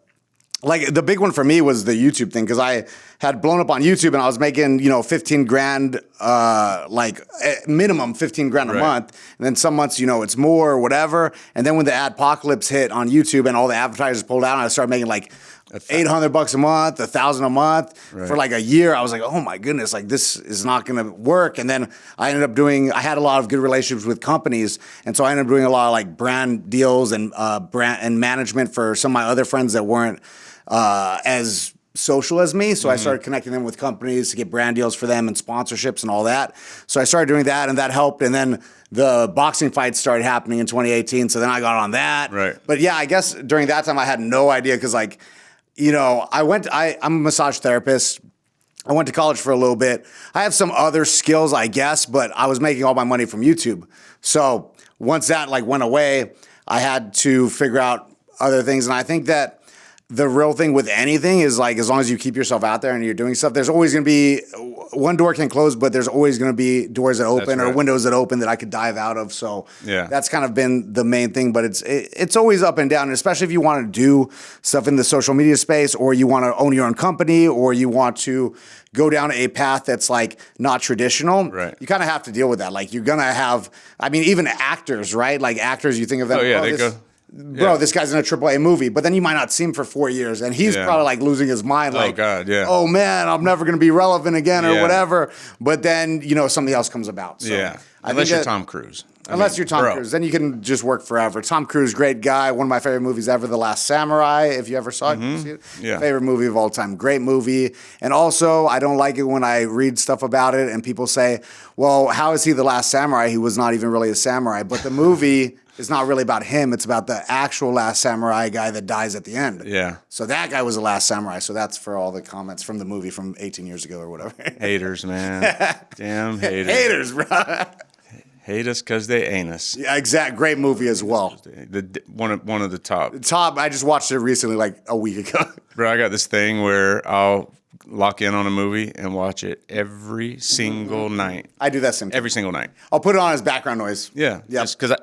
B: like, the big one for me was the YouTube thing, because I had blown up on YouTube and I was making, 15 grand, like minimum 15 grand a month. And then some months, it's more or whatever. And then when the adpocalypse hit on YouTube and all the advertisers pulled out, and I started making like $800 a month, $1,000 a month for like a year. I was like, oh my goodness, like this is not going to work. And then I ended up I had a lot of good relationships with companies. And so I ended up doing a lot of like brand deals and brand and management for some of my other friends that weren't as social as me. So I started connecting them with companies to get brand deals for them and sponsorships and all that. So I started doing that, and that helped. And then the boxing fights started happening in 2018. So then I got on that. Right. But yeah, I guess during that time I had no idea, because like, I'm a massage therapist. I went to college for a little bit. I have some other skills, I guess, but I was making all my money from YouTube. So once that like went away, I had to figure out other things. And I think that the real thing with anything is like, as long as you keep yourself out there and you're doing stuff, there's always going to be, one door can close, but there's always going to be doors that open or windows that open that I could dive out of. So that's kind of been the main thing, but it's always up and down. And especially if you want to do stuff in the social media space, or you want to own your own company, or you want to go down a path that's like not traditional, you kind of have to deal with that. Like, you're going to have, I mean, even actors, right? Like actors, you think of them. Bro, this guy's in a AAA movie, but then you might not see him for 4 years, and he's probably like losing his mind. Like, oh man, I'm never going to be relevant again or whatever. But then, something else comes about. So unless you're Tom Cruise.
A: Unless you're Tom Cruise, then you can just work forever. Tom Cruise, great guy. One of my favorite movies ever, The Last Samurai. If you ever saw it, you see it?
B: Yeah.
A: Favorite movie of all time. Great movie. And also, I don't like it when I read stuff about it and people say, well, how is he the last samurai? He was not even really a samurai. But the movie is not really about him. It's about the actual last samurai guy that dies at the end.
B: Yeah.
A: So that guy was the last samurai. So that's for all the comments from the movie from 18 years ago or whatever.
B: Haters, man. Damn haters.
A: Haters, bro.
B: Hate us because they ain't us.
A: Yeah, exact. Great movie as well.
B: One of the top.
A: Top, I just watched it recently, like a week ago.
B: Bro, I got this thing where I'll lock in on a movie and watch it every single night.
A: I do that same thing.
B: Every single night.
A: I'll put it on as background noise.
B: Yeah.
A: Yep.
B: Just because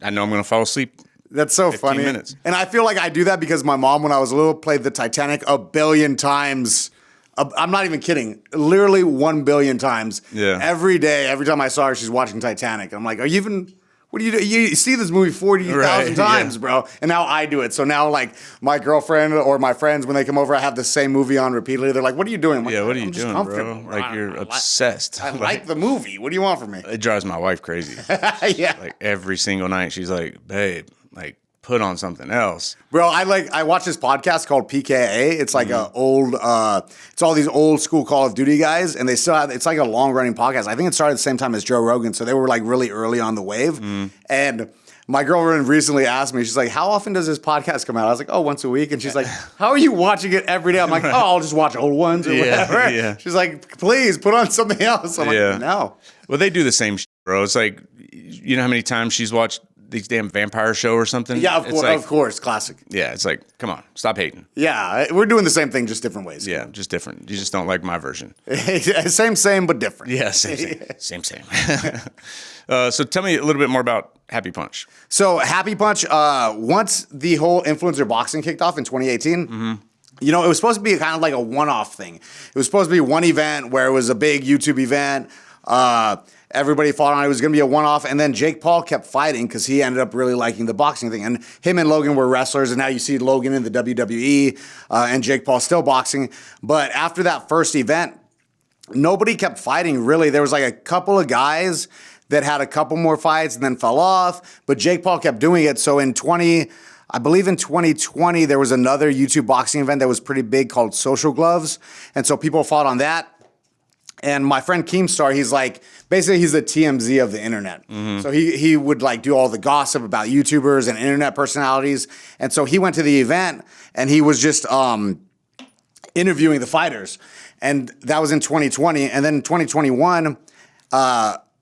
B: I know I'm going to fall asleep.
A: That's so
B: 15
A: funny.
B: minutes.
A: And I feel like I do that because my mom, when I was little, played the Titanic a billion times. I'm not even kidding. Literally 1 billion times.
B: Yeah.
A: Every day, every time I saw her, she's watching Titanic. I'm like, are you even... What do you do? You see this movie 40,000 times, bro. And now I do it. So now, like, my girlfriend or my friends, when they come over, I have the same movie on repeatedly. They're like, what are you doing? I'm like,
B: Yeah, what are you
A: I'm just
B: doing,
A: comfortable,
B: bro? Like, you're obsessed.
A: I like the movie. What do you want from me?
B: It drives my wife crazy.
A: Yeah.
B: Like, every single night, she's like, babe, like, put on something else.
A: Bro, I watch this podcast called PKA. It's like a old, it's all these old school Call of Duty guys, and they still have, it's like a long running podcast. I think it started at the same time as Joe Rogan, so they were like really early on the wave. And my girlfriend recently asked me, she's like, how often does this podcast come out? I was like, oh, once a week. And she's like, how are you watching it every day? I'm like, oh, I'll just watch old ones or whatever.
B: Yeah.
A: She's like, please put on something else. I'm like, no.
B: Well, they do the same shit, bro. It's like, you know how many times she's watched these damn vampire show or something?
A: Yeah,
B: It's like,
A: of course, classic.
B: Yeah, it's like, come on, stop hating.
A: Yeah, we're doing the same thing, just different ways.
B: Yeah, just different. You just don't like my version.
A: Same, but different.
B: Yeah, same. So tell me a little bit more about Happy Punch.
A: So Happy Punch, once the whole influencer boxing kicked off in 2018, you know, it was supposed to be kind of like a one-off thing. It was supposed to be one event where it was a big YouTube event. Everybody fought on it. It was going to be a one-off. And then Jake Paul kept fighting because he ended up really liking the boxing thing. And him and Logan were wrestlers. And now you see Logan in the WWE and Jake Paul still boxing. But after that first event, nobody kept fighting, really. There was like a couple of guys that had a couple more fights and then fell off. But Jake Paul kept doing it. So I believe in 2020, there was another YouTube boxing event that was pretty big called Social Gloves. And so people fought on that. And my friend Keemstar, he's like, basically he's the TMZ of the internet. So he would like do all the gossip about YouTubers and internet personalities. And so he went to the event and he was just interviewing the fighters. And that was in 2020. And then in 2021,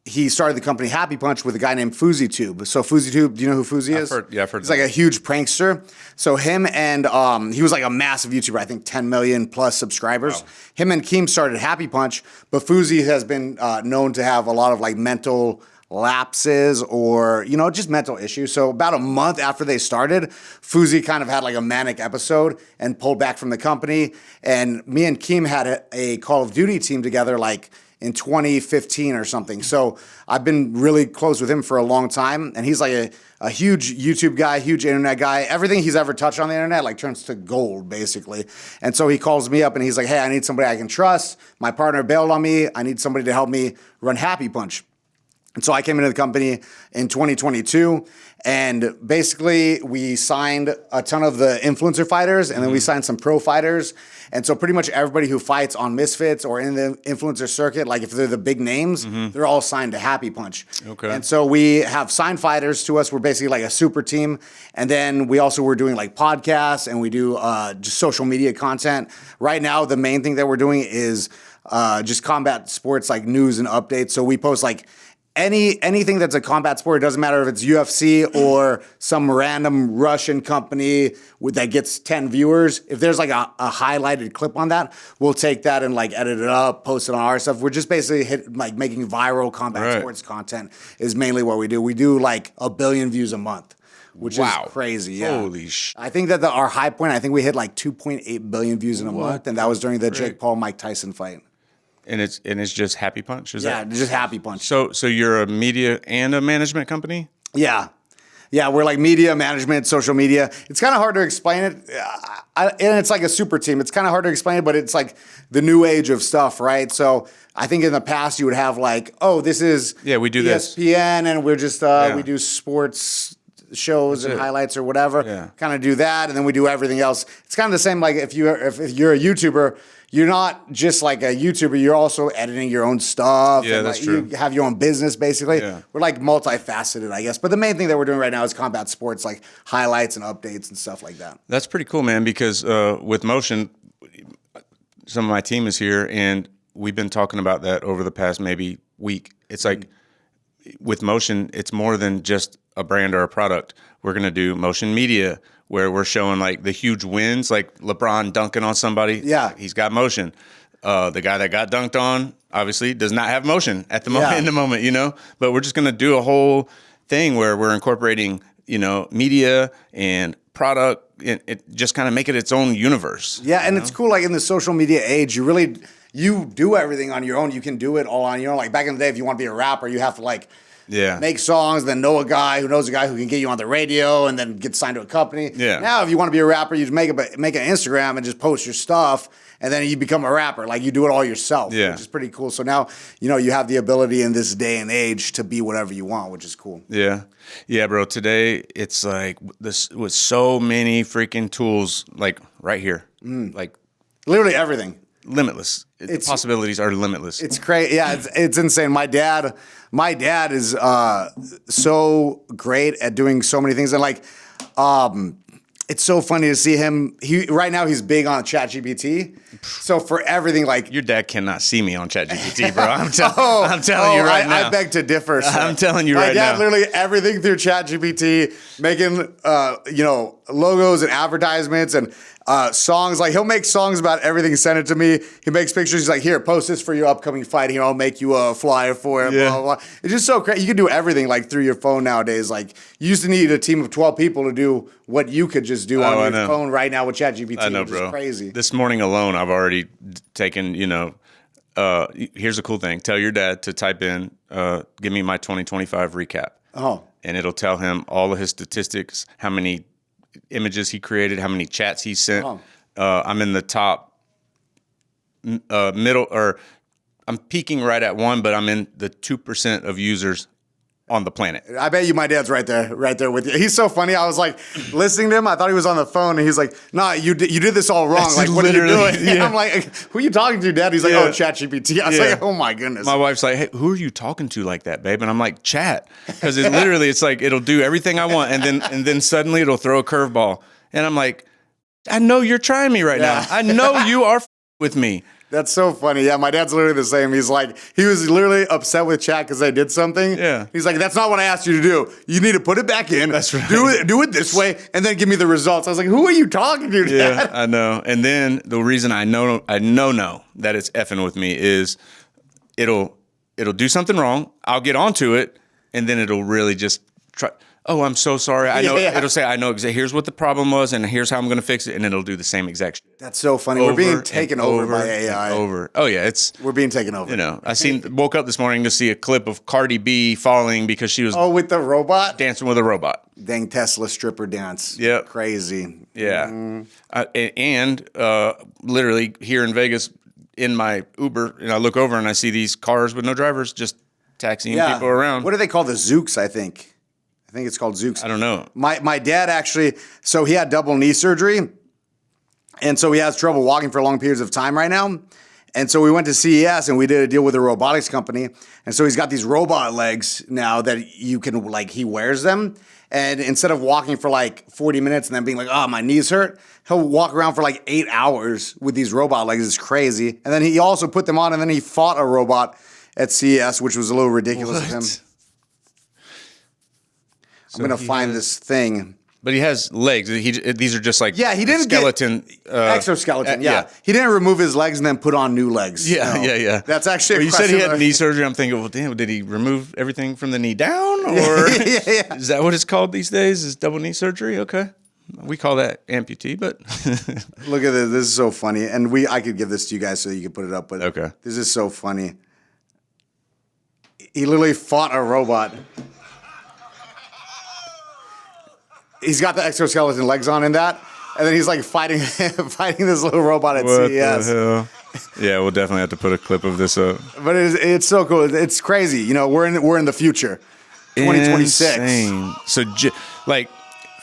A: he started the company Happy Punch with a guy named FuziTube. So FuziTube, do you know who Fuzi is?
B: I've heard.
A: He's like a huge prankster. So him and he was like a massive YouTuber, I think 10 million plus subscribers. Wow. Him and Keem started Happy Punch, but Fuzi has been known to have a lot of like mental lapses or, you know, just mental issues. So about a month after they started, Fuzi kind of had like a manic episode and pulled back from the company. And me and Keem had a Call of Duty team together like in 2015 or something. So I've been really close with him for a long time. And he's like a huge YouTube guy, huge internet guy. Everything he's ever touched on the internet like turns to gold, basically. And so he calls me up and he's like, hey, I need somebody I can trust. My partner bailed on me. I need somebody to help me run Happy Punch. And so I came into the company in 2022, and basically we signed a ton of the influencer fighters, and then we signed some pro fighters. And so pretty much everybody who fights on Misfits or in the influencer circuit, like if they're the big names, they're all signed to Happy Punch.
B: Okay.
A: And so we have signed fighters to us. We're basically like a super team. And then we also were doing like podcasts, and we do just social media content. Right now, the main thing that we're doing is just combat sports, like news and updates. So we post like anything that's a combat sport. It doesn't matter if it's UFC or some random Russian company that gets 10 viewers. If there's like a highlighted clip on that, we'll take that and like edit it up, post it on our stuff. We're just basically like making viral combat sports content is mainly what we do. We do like 1 billion views a month, which is crazy. Yeah.
B: Holy shit.
A: I think that our high point, I think we hit like 2.8 billion views in a month, and that was during the Jake Paul Mike Tyson fight.
B: And it's just Happy Punch?
A: Just Happy Punch.
B: So you're a media and a management company?
A: Yeah. Yeah, we're like media management, social media. It's kind of hard to explain it. And it's like a super team. It's kind of hard to explain it, but it's like the new age of stuff, right? So I think in the past you would have like, oh, this is
B: we do
A: ESPN, and we're just we do sports shows and highlights or whatever.
B: Yeah.
A: Kind of do that, and then we do everything else. It's kind of the same. Like if you're a YouTuber, you're not just like a YouTuber. You're also editing your own stuff.
B: Yeah,
A: and
B: that's
A: like,
B: true.
A: You have your own business, basically.
B: Yeah.
A: We're like multifaceted, I guess. But the main thing that we're doing right now is combat sports, like highlights and updates and stuff like that.
B: That's pretty cool, man, because with Motion, some of my team is here, and we've been talking about that over the past maybe week. It's like with Motion, it's more than just a brand or a product. We're going to do Motion Media, where we're showing like the huge wins, like LeBron dunking on somebody.
A: Yeah.
B: He's got motion. The guy that got dunked on obviously does not have motion at the moment, in the moment, you know, but we're just going to do a whole thing where we're incorporating, you know, media and product, and it just kind of make it its own universe.
A: Yeah. And it's cool. Like in the social media age, you do everything on your own. You can do it all on your own. Like back in the day, if you want to be a rapper, you have to like, make songs, then know a guy who knows a guy who can get you on the radio and then get signed to a company.
B: Yeah.
A: Now, if you want to be a rapper, you just make an Instagram and just post your stuff, and then you become a rapper. Like you do it all yourself, which is pretty cool. So now, you know, you have the ability in this day and age to be whatever you want, which is cool.
B: Yeah. Yeah, bro. Today, it's like this with so many freaking tools, like right here. Like
A: Literally everything.
B: Limitless. The possibilities are limitless.
A: It's crazy. Yeah, it's insane. My dad is so great at doing so many things, and like, it's so funny to see him. Right now he's big on ChatGPT. So for everything, like
B: your dad cannot see me on ChatGPT, bro. I'm telling you right now.
A: I beg to differ. Sir.
B: I'm telling you right
A: now. My
B: now.
A: dad literally everything through ChatGPT, making logos and advertisements and songs. Like he'll make songs about everything, send it to me. He makes pictures. He's like, here, post this for your upcoming fight. Here, I'll make you a flyer for it.
B: Yeah.
A: Blah, blah, blah. It's just so crazy. You can do everything like through your phone nowadays. Like you used to need a team of 12 people to do what you could just do on your phone right now with ChatGPT.
B: I know,
A: which
B: bro.
A: is crazy.
B: This morning alone, I've already taken, here's a cool thing. Tell your dad to type in, give me my 2025 recap.
A: Oh.
B: And it'll tell him all of his statistics, how many images he created, how many chats he sent.
A: Oh.
B: I'm in the top middle, or I'm peaking right at 1, but I'm in the 2% of users on the planet.
A: I bet you my dad's right there with you. He's so funny. I was like listening to him. I thought he was on the phone, and he's like, "Nah, you did this all wrong.
B: That's
A: like, what are you doing?"
B: yeah.
A: And I'm like, "Who are you talking to, Dad?" He's like, "Oh, ChatGPT." I was like, "Oh my goodness."
B: My wife's like, "Hey, who are you talking to like that, babe?" And I'm like, "Chat," because it's like it'll do everything I want, and then suddenly it'll throw a curveball, and I'm like, "I know you're trying me right now. I know you are with me."
A: That's so funny. Yeah, my dad's literally the same. He's like, he was literally upset with chat because I did something.
B: Yeah.
A: He's like, that's not what I asked you to do. You need to put it back in.
B: That's right.
A: Do it this way, and then give me the results. I was like, who are you talking to, Dad?
B: Yeah, I know. And then the reason I know that it's effing with me is it'll do something wrong. I'll get onto it, and then it'll really just try. Oh, I'm so sorry. I know.
A: Yeah.
B: It'll say, I know exactly. Here's what the problem was, and here's how I'm going to fix it, and it'll do the same exact shit.
A: That's so funny. We're being taken over by AI.
B: Oh yeah, we're
A: being taken over.
B: You know, woke up this morning to see a clip of Cardi B falling because she was
A: with the robot
B: dancing with a robot.
A: Dang Tesla stripper dance.
B: Yep.
A: Crazy.
B: Yeah. And literally here in Vegas in my Uber, and I look over and I see these cars with no drivers just taxiing people around.
A: What do they call the Zooks? I think it's called Zooks.
B: I don't know.
A: My dad actually, so he had double knee surgery, and so he has trouble walking for long periods of time right now. And so we went to CES and we did a deal with a robotics company. And so he's got these robot legs now that you can, like, he wears them. And instead of walking for like 40 minutes and then being like, oh, my knees hurt, he'll walk around for like 8 hours with these robot legs. It's crazy. And then he also put them on, and then he fought a robot at CES, which was a little ridiculous of him. I'm going to find this thing.
B: But he has legs. These are just like
A: he didn't
B: skeleton.
A: Exoskeleton, yeah. He didn't remove his legs and then put on new legs.
B: Yeah,
A: no.
B: yeah.
A: That's actually
B: you said he had knee surgery. I'm thinking, well, damn, did he remove everything from the knee down? Or is that what it's called these days? Is double knee surgery? Okay. We call that amputee, but...
A: Look at this. This is so funny. And I could give this to you guys so you could put it up, but
B: okay.
A: This is so funny. He literally fought a robot. He's got the exoskeleton legs on in that, and then he's like fighting fighting this little robot at
B: What
A: CES.
B: the hell? Yeah, we'll definitely have to put a clip of this up.
A: But it's so cool. It's crazy. You know, we're in the future, 2026.
B: Insane. So, like,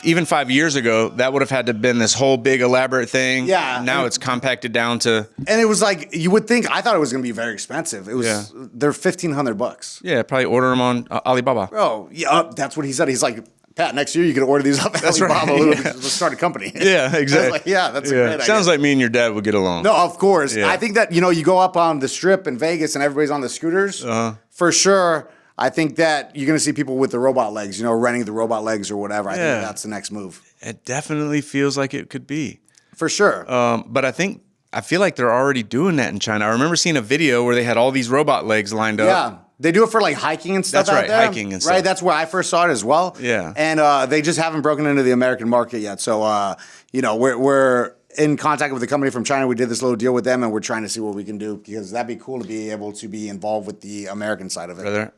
B: even 5 years ago, that would have had to have been this whole big elaborate thing.
A: Yeah.
B: Now it's compacted down to.
A: And it was like you would think. I thought it was going to be very expensive. It was. They're $1,500.
B: Yeah, probably order them on Alibaba.
A: Oh, yeah. That's what he said. He's like, Pat, next year you can order these up at Alibaba.
B: right.
A: Yeah. Let's start a company.
B: Yeah, exactly.
A: Like, yeah, that's a great idea.
B: Sounds like me and your dad would get along.
A: No, of course.
B: Yeah.
A: I think that, you know, you go up on the strip in Vegas and everybody's on the scooters. For sure. I think that you're going to see people with the robot legs, you know, renting the robot legs or whatever. I think that's the next move.
B: It definitely feels like it could be.
A: For sure.
B: But I feel like they're already doing that in China. I remember seeing a video where they had all these robot legs lined up.
A: Yeah. They do it for like hiking and stuff.
B: That's right,
A: out there.
B: hiking and stuff.
A: Right, that's where I first saw it as well.
B: Yeah.
A: And they just haven't broken into the American market yet. So, you know, we're in contact with a company from China. We did this little deal with them, and we're trying to see what we can do because that'd be cool to be able to be involved with the American side of it.
B: Brother,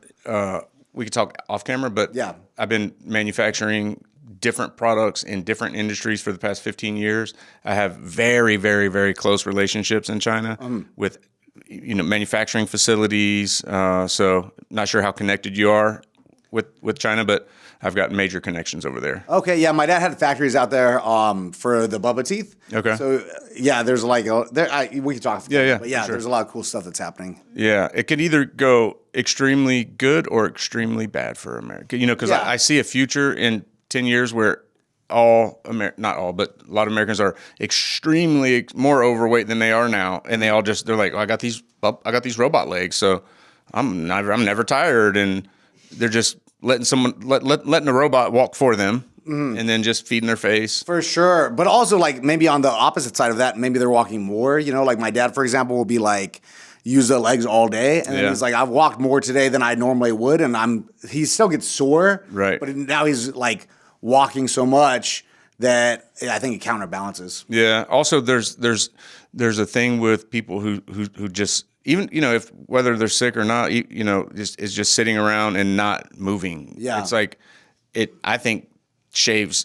B: we could talk off camera, but
A: Yeah.
B: I've been manufacturing different products in different industries for the past 15 years. I have very, very, very close relationships in China with, you know, manufacturing facilities. So not sure how connected you are with China, but I've got major connections over there.
A: Okay, yeah, my dad had factories out there for the Bubba teeth.
B: Okay.
A: So yeah, there's like we can talk.
B: Yeah,
A: But yeah,
B: sure.
A: there's a lot of cool stuff that's happening.
B: Yeah, it could either go extremely good or extremely bad for America. You know, because
A: Yeah.
B: I see a future in 10 years where not all, but a lot of Americans are extremely more overweight than they are now, and they're like, oh, I got these robot legs, so I'm never tired, and they're just letting a robot walk for them, and then just feeding their face.
A: For sure. But also, like, maybe on the opposite side of that, maybe they're walking more. You know, like my dad, for example, will be like, use the legs all day. And then he's like, I've walked more today than I normally would. And he still gets sore.
B: Right.
A: But now he's like walking so much that I think it counterbalances.
B: Yeah. Also, there's a thing with people who just, even, you know, whether they're sick or not, you know, is just sitting around and not moving.
A: Yeah.
B: It's like I think shaves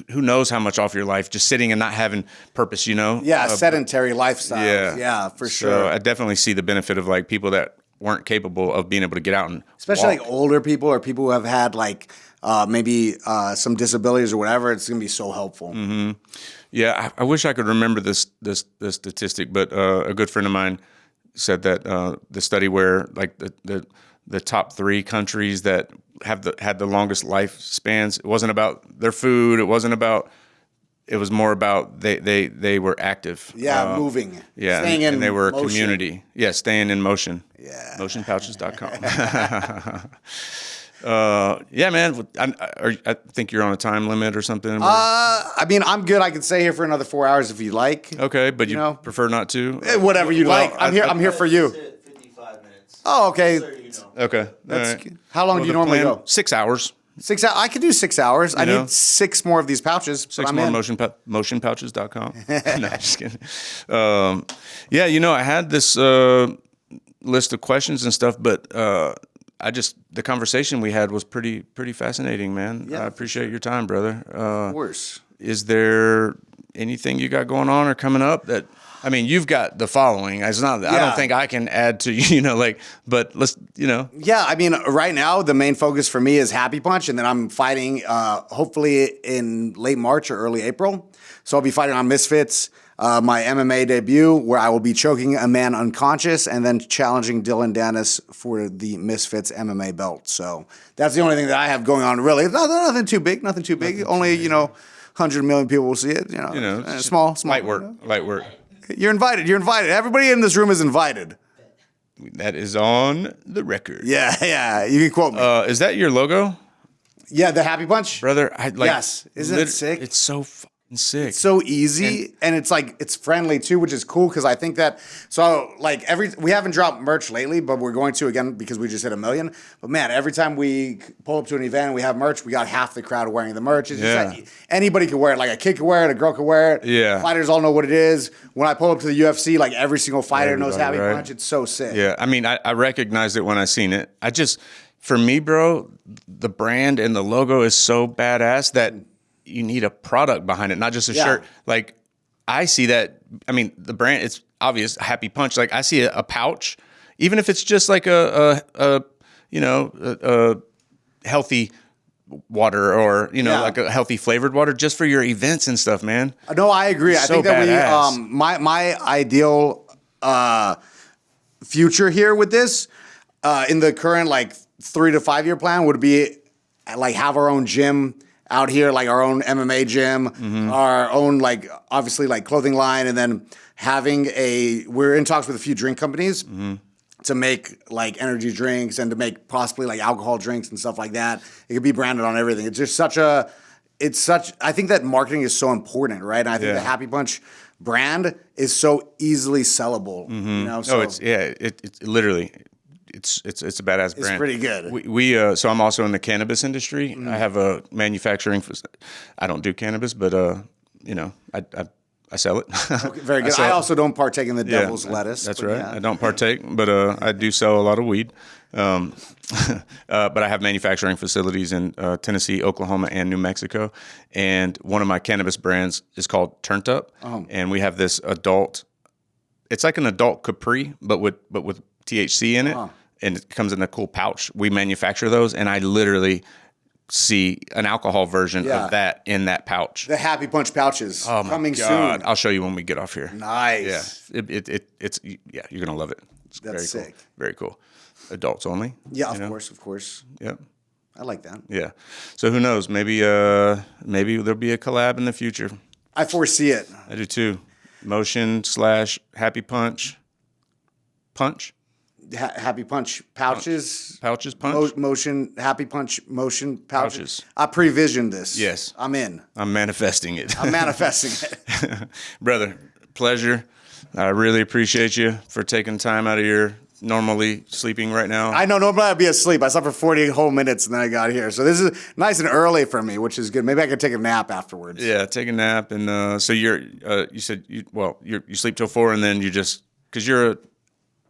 B: who knows how much off your life just sitting and not having purpose, you know?
A: Yeah, sedentary lifestyle. Yeah, for sure.
B: So I definitely see the benefit of like people that weren't capable of being able to get out and
A: especially
B: walk.
A: like older people or people who have had like maybe some disabilities or whatever. It's gonna be so helpful.
B: Mm-hmm. Yeah, I wish I could remember this statistic, but a good friend of mine said that the study where like the top 3 countries that had the longest lifespans, it wasn't about their food, it was more about they were active.
A: Yeah, moving.
B: Yeah,
A: staying in
B: and they were
A: motion.
B: a community. Yeah, staying in motion.
A: Yeah.
B: Motionpouches.com. Yeah, man. I think you're on a time limit or something.
A: I mean, I'm good. I can stay here for another 4 hours if you'd like.
B: Okay, but you
A: know?
B: prefer not to?
A: Whatever you like. I'm here for you.
C: 55 minutes.
A: Oh, okay.
C: So you know.
B: Okay.
A: That's
B: all right.
A: good. How long do you
B: the
A: normally
B: plan-
A: go?
B: 6 hours.
A: 6 hours. I could do 6 hours. I
B: know?
A: need 6 more of these pouches.
B: 6 more motionpouches.com. No, just kidding. Yeah, you know, I had this list of questions and stuff, but the conversation we had was pretty fascinating, man.
A: Yeah.
B: I appreciate your time, brother.
A: Of course.
B: Is there anything you got going on or coming up that? I mean, you've got the following. It's not. I don't think I can add to you know, like. But let's, you know.
A: Yeah, I mean, right now the main focus for me is Happy Punch, and then I'm fighting hopefully in late March or early April. So I'll be fighting on Misfits, my MMA debut, where I will be choking a man unconscious and then challenging Dylan Dennis for the Misfits MMA belt. So that's the only thing that I have going on. Really, nothing too big. Only you know, 100 million people will see it. You know, small,
B: light work. Light work.
A: You're invited. Everybody in this room is invited.
B: That is on the record.
A: Yeah. You can quote me.
B: Is that your logo,
A: Yeah, the Happy Punch.
B: brother?
A: Yes. Isn't it sick?
B: It's so fucking sick.
A: So easy, and it's like it's friendly too, which is cool because I think that we haven't dropped merch lately, but we're going to again because we just hit 1 million. But man, every time we pull up to an event and we have merch, we got half the crowd wearing the merch. It's just like anybody can wear it. Like a kid can wear it, a girl can wear it.
B: Yeah.
A: Fighters all know what it is. When I pull up to the UFC, like every single fighter knows Happy
B: right?
A: Punch. It's so sick.
B: Yeah, I mean, I recognized it when I seen it. For me, bro, the brand and the logo is so badass that you need a product behind it, not just a shirt. Like I see that. I mean, the brand, it's obvious. Happy Punch. Like I see a pouch, even if it's just like a healthy water or like a healthy flavored water just for your events and stuff, man.
A: No, I agree. I think that
B: badass.
A: my ideal future here with this in the current like 3 to 5 year plan would be like have our own gym out here, like our own MMA gym, our own like obviously like clothing line, and then we're in talks with a few drink companies. To make like energy drinks and to make possibly like alcohol drinks and stuff like that. It could be branded on everything. It's just I think that marketing is so important, right? And I think the Happy Punch brand is so easily sellable, So
B: it's literally, it's a badass brand.
A: It's pretty good.
B: So I'm also in the cannabis industry. I have a manufacturing, I don't do cannabis, but I sell it.
A: Okay, very good. I also don't partake in the devil's lettuce.
B: That's right. Yeah. I don't partake, but I do sell a lot of weed. But I have manufacturing facilities in Tennessee, Oklahoma, and New Mexico. And one of my cannabis brands is called Turned Up. And we have this adult. It's like an adult Capri, but with THC in it, and it comes in a cool pouch. We manufacture those, and I literally see an alcohol version of that in that pouch.
A: The Happy Punch pouches coming soon.
B: I'll show you when we get off here.
A: Nice.
B: Yeah, it's you're gonna love it. It's
A: That's
B: very
A: sick.
B: Cool. Very cool. Adults only.
A: Yeah, of course.
B: Yep.
A: I like that.
B: Yeah. So who knows? Maybe there'll be a collab in the future.
A: I foresee it.
B: I do too. Motion/Happy Punch. Punch.
A: Happy Punch pouches.
B: Pouches punch.
A: Motion Happy Punch motion pouches. I pre-visioned this.
B: Yes.
A: I'm in.
B: I'm manifesting it.
A: I'm manifesting it.
B: Brother, pleasure. I really appreciate you for taking time out of your normally sleeping right now.
A: I know normally I'd be asleep. I slept for 40 whole minutes and then I got here. So this is nice and early for me, which is good. Maybe I could take a nap afterwards.
B: Yeah, take a nap. And so you said you sleep till 4 and then you just, because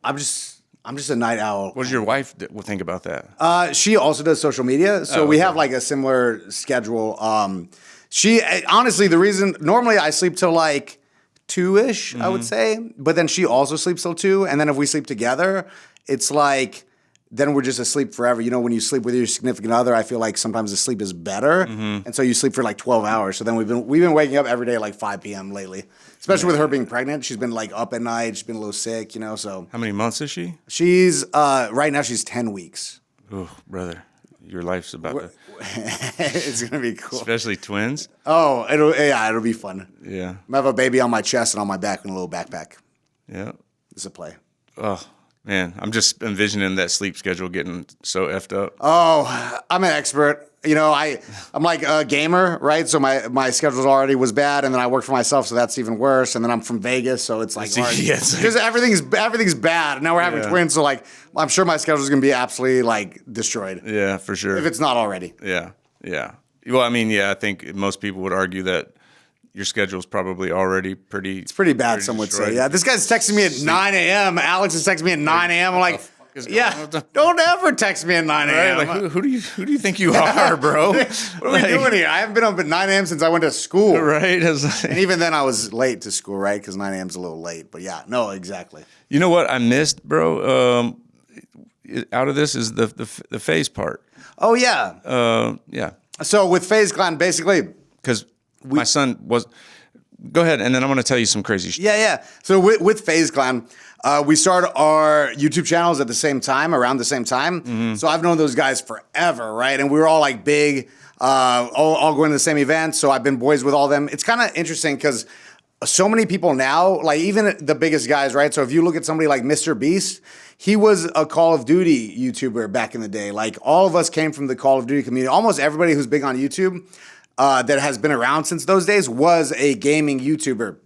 A: I'm just a night owl.
B: What does your wife think about that?
A: She also does social media, so we have like a similar schedule. She honestly, the reason normally I sleep till like 2-ish, I would say, but then she also sleeps till 2, and then if we sleep together, it's like then we're just asleep forever. You know, when you sleep with your significant other, I feel like sometimes the sleep is better, and so you sleep for like 12 hours. So then we've been waking up every day at like 5 p.m. lately. Especially with her being pregnant, she's been like up at night. She's been a little sick, So
B: how many months is she?
A: She's right now she's 10 weeks.
B: Oh, brother, your life's about to.
A: It's gonna be cool,
B: especially twins.
A: Oh, it'll be fun.
B: Yeah,
A: I have a baby on my chest and on my back in a little backpack.
B: Yeah,
A: it's a play.
B: Oh man, I'm just envisioning that sleep schedule getting so effed up.
A: Oh, I'm an expert. I'm like a gamer, right? So my schedule already was bad, and then I work for myself, so that's even worse. And then I'm from Vegas, so it's like because everything's bad. Now we're having twins, so like I'm sure my schedule's gonna be absolutely like destroyed.
B: Yeah, for sure.
A: If it's not already.
B: Yeah. Well, I mean, I think most people would argue that your schedule's probably already pretty.
A: It's pretty bad. Some would say. Yeah, this guy's texting me at 9 a.m. Alex is texting me at 9 a.m. I'm like. Yeah, don't ever text me at 9 a.m.
B: Right? Like, who do you think you are, bro?
A: What are we doing here? I haven't been up at 9 a.m. since I went to school.
B: Right.
A: And even then I was late to school, right? Because 9 a.m. is a little late. But yeah, no, exactly.
B: You know what I missed, bro? Out of this is the FaZe part.
A: Oh, yeah.
B: Yeah.
A: So with FaZe Clan, basically.
B: Because my son was... Go ahead, and then I'm going to tell you some crazy shit.
A: Yeah. So with FaZe Clan, we started our YouTube channels at the same time, around the same time. So I've known those guys forever, right? And we were all like big, all going to the same events. So I've been boys with all of them. It's kind of interesting because so many people now, like even the biggest guys, right? So if you look at somebody like Mr. Beast, he was a Call of Duty YouTuber back in the day. Like all of us came from the Call of Duty community. Almost everybody who's big on YouTube that has been around since those days was a gaming YouTuber.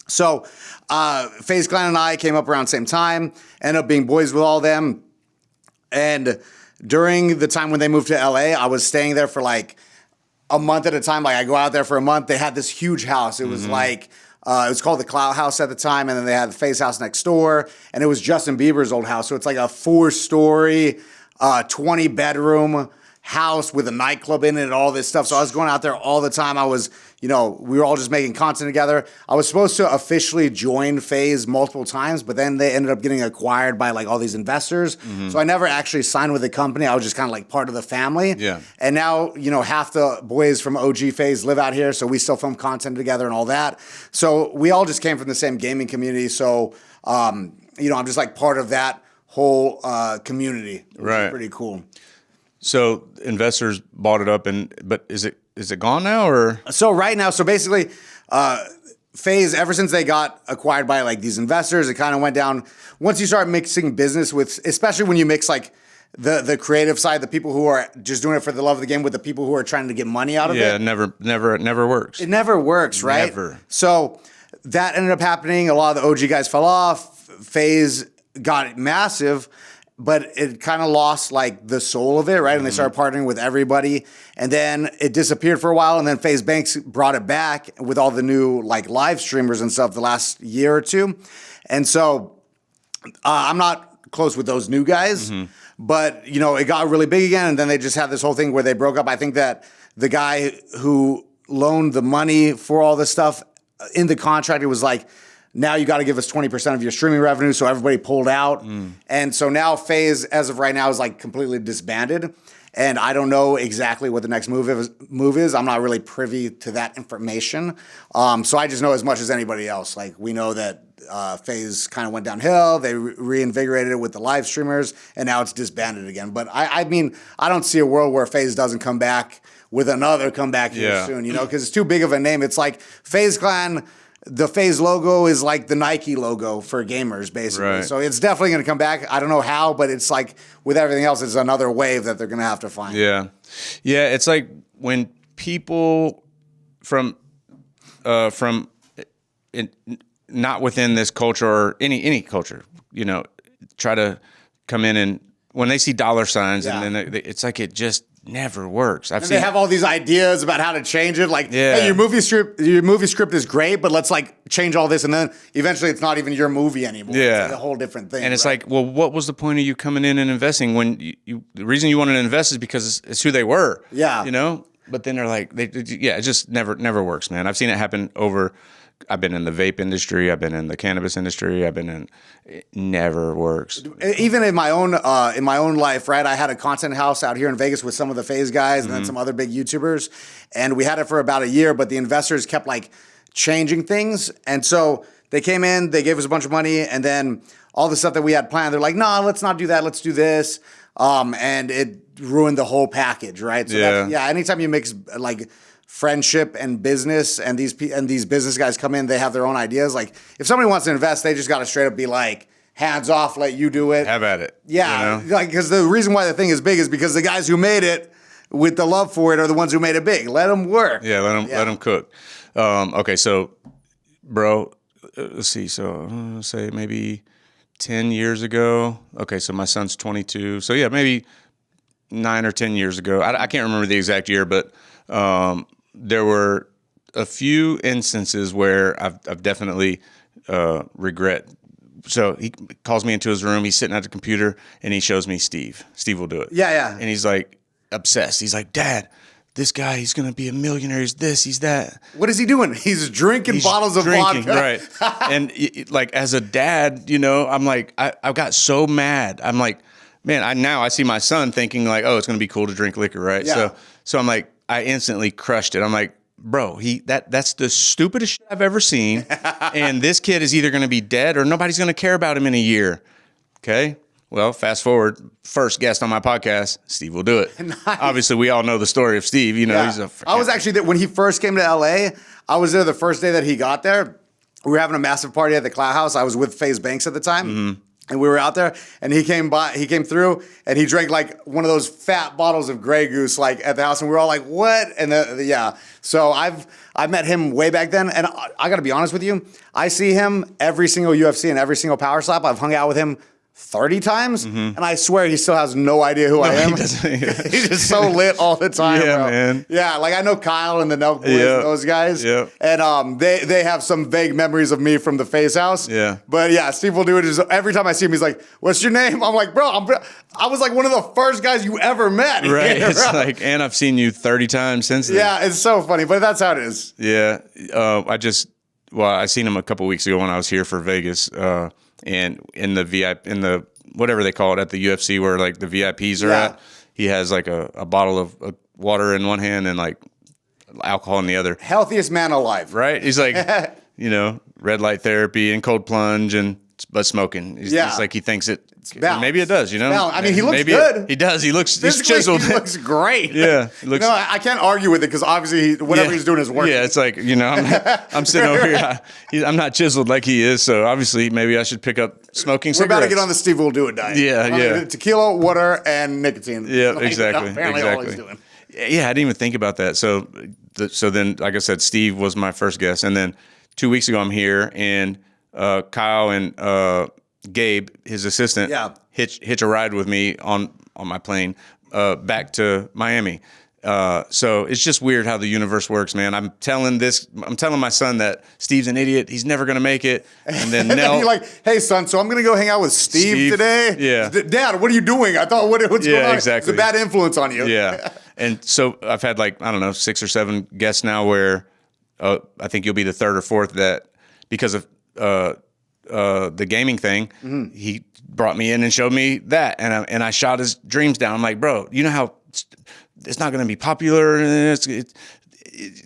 A: So FaZe Clan and I came up around the same time, ended up being boys with all of them. And during the time when they moved to LA, I was staying there for like a month at a time. Like I go out there for a month. They had this huge house. It was like, it was called the Clout House at the time. And then they had the FaZe house next door. And it was Justin Bieber's old house. So it's like a 4-story, 20 bedroom house with a nightclub in it and all this stuff. So I was going out there all the time. I was, we were all just making content together. I was supposed to officially join FaZe multiple times, but then they ended up getting acquired by like all these investors. So I never actually signed with the company. I was just kind of like part of the family.
B: Yeah.
A: And now, half the boys from OG FaZe live out here, so we still film content together and all that. So we all just came from the same gaming community. So, I'm just like part of that whole community. Which is pretty cool.
B: So investors bought it up, but is it gone now or?
A: So right now, basically, FaZe, ever since they got acquired by like these investors, it kind of went down. Once you start mixing business with, especially when you mix like the creative side, the people who are just doing it for the love of the game with the people who are trying to get money out of it.
B: Yeah, it never works.
A: It never works, right?
B: Never.
A: So that ended up happening. A lot of the OG guys fell off. FaZe got massive, but it kind of lost like the soul of it, right? And they started partnering with everybody, and then it disappeared for a while, and then FaZe Banks brought it back with all the new like live streamers and stuff the last year or two. And so I'm not close with those new guys, but it got really big again, and then they just had this whole thing where they broke up. I think that the guy who loaned the money for all this stuff in the contract, it was like, now you got to give us 20% of your streaming revenue, so everybody pulled out. And so now FaZe, as of right now, is like completely disbanded. And I don't know exactly what the next move is. I'm not really privy to that information. So I just know as much as anybody else. Like, we know that FaZe kind of went downhill. They reinvigorated it with the live streamers, and now it's disbanded again. But I mean, I don't see a world where FaZe doesn't come back with another comeback here soon, because it's too big of a name. It's like FaZe Clan. The FaZe logo is like the Nike logo for gamers, basically.
B: Right.
A: So it's definitely going to come back. I don't know how, but it's like with everything else, it's another wave that they're going to have to find.
B: Yeah. Yeah, it's like when people from not within this culture or any culture, try to come in, and when they see dollar signs and then it's like it just never works.
A: They have all these ideas about how to change it. Like, hey, your movie script is great, but let's like change all this, and then eventually it's not even your movie anymore.
B: Yeah,
A: it's like a whole different thing.
B: And it's like, well, what was the point of you coming in and investing when the reason you wanted to invest is because it's who they were.
A: Yeah,
B: But then they're like, it just never works, man. I've seen it happen over. I've been in the vape industry. I've been in the cannabis industry. It never works.
A: Even in my own life, right? I had a content house out here in Vegas with some of the FaZe guys and then some other big YouTubers, and we had it for about a year. But the investors kept like changing things, and so they came in, they gave us a bunch of money, and then all the stuff that we had planned, they're like, "No, let's not do that. Let's do this," and it ruined the whole package, right? So anytime you mix like friendship and business, and these business guys come in, they have their own ideas. Like, if somebody wants to invest, they just got to straight up be like, hands off, let you do it.
B: Have at it.
A: Yeah, like, because the reason why the thing is big is because the guys who made it with the love for it are the ones who made it big. Let them work.
B: Yeah, let them cook. Okay, so, bro, let's see. So, say maybe 10 years ago. Okay, so my son's 22. So, yeah, maybe 9 or 10 years ago. I can't remember the exact year, but there were a few instances where I've definitely regret. So he calls me into his room. He's sitting at the computer, and he shows me Steve. Steve will do it.
A: Yeah.
B: And he's like obsessed. He's like, Dad, this guy, he's going to be a millionaire. He's this, he's that.
A: What is he doing? He's drinking bottles of vodka.
B: Right. And like, as a dad, I'm like, I got so mad. I'm like, man, I see my son thinking like, oh, it's going to be cool to drink liquor, right?
A: Yeah.
B: So I'm like, I instantly crushed it. I'm like, bro, that's the stupidest shit I've ever seen. And this kid is either going to be dead or nobody's going to care about him in a year. Okay. Well, fast forward, first guest on my podcast, Steve will do it. Nice. Obviously, we all know the story of Steve. He's
A: I was actually there when he first came to LA. I was there the first day that he got there. We were having a massive party at the Cloud House. I was with FaZe Banks at the time. And we were out there, and he came through, and he drank like one of those fat bottles of Grey Goose like at the house, and we were all like, "What?" And so I met him way back then, and I got to be honest with you, I see him every single UFC and every single Power Slap. I've hung out with him 30 times, and I swear he still has no idea who I am.
B: He doesn't.
A: He's just so lit all the time,
B: Yeah,
A: bro.
B: man.
A: Yeah, like I know Kyle and the Nelk boys, and those guys.
B: Yeah.
A: And they have some vague memories of me from the FaZe house.
B: Yeah.
A: But yeah, Steve will do it. Every time I see him, he's like, "What's your name?" I'm like, "Bro, I was like one of the first guys you ever met."
B: Right. It's like, and I've seen you 30 times since then.
A: Yeah, it's so funny, but that's how it is.
B: Yeah. I seen him a couple weeks ago when I was here for Vegas, and in the whatever they call it at the UFC where like the VIPs are at, he has like a bottle of water in one hand and like alcohol in the other.
A: Healthiest man alive.
B: Right? He's like, red light therapy and cold plunge but smoking. He's like he thinks it. Maybe it does,
A: I mean, he looks good.
B: He does. He's
A: Physically,
B: chiseled.
A: He looks great.
B: Yeah. He looks,
A: I can't argue with it because obviously whatever he's doing is working.
B: Yeah, it's like, I'm sitting over here. I'm not chiseled like he is, so obviously maybe I should pick up smoking cigarettes.
A: We're about to get on the Steve Will Do It diet.
B: Yeah.
A: Tequila, water, and nicotine.
B: Yeah, exactly.
A: Apparently all he's doing.
B: Yeah, I didn't even think about that. So then, like I said, Steve was my first guest. And then 2 weeks ago, I'm here, and Kyle and Gabe, his assistant, hitch a ride with me on my plane back to Miami. So it's just weird how the universe works, man. I'm telling my son that Steve's an idiot. He's never going to make it. And then
A: you're like, "Hey, son, so I'm going to go hang out with Steve today."
B: Yeah.
A: Dad, what are you doing? I thought, what's going on?
B: Exactly.
A: It's a bad influence on you.
B: Yeah. And so I've had 6 or 7 guests now where I think you'll be the third or fourth that because of the gaming thing, he brought me in and showed me that, and I shot his dreams down. I'm like, bro, you know how it's not going to be popular.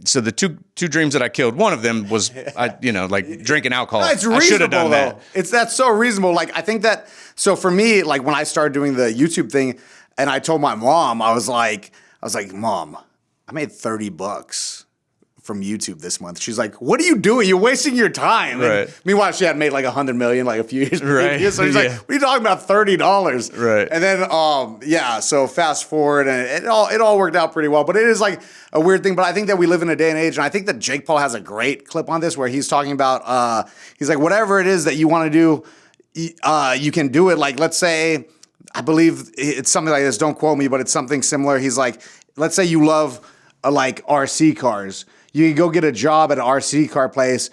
B: So the two dreams that I killed, one of them was drinking alcohol.
A: That's
B: I should have done
A: though.
B: that.
A: That's so reasonable. Like I think that. So for me, like when I started doing the YouTube thing, and I told my mom, I was like, "Mom, I made $30 from YouTube this month." She's like, "What are you doing? You're wasting your time."
B: Right.
A: And meanwhile, she had made like $100 million like a few years
B: Right.
A: previous. So she's like, "What are you talking about? $30?"
B: Right.
A: And then so fast forward, and it all worked out pretty well. But it is like a weird thing. But I think that we live in a day and age, and I think that Jake Paul has a great clip on this where he's talking about he's like, whatever it is that you want to do, you can do it. Like let's say, I believe it's something like this. Don't quote me, but it's something similar. He's like, let's say you love like RC cars. You can go get a job at an RC car place,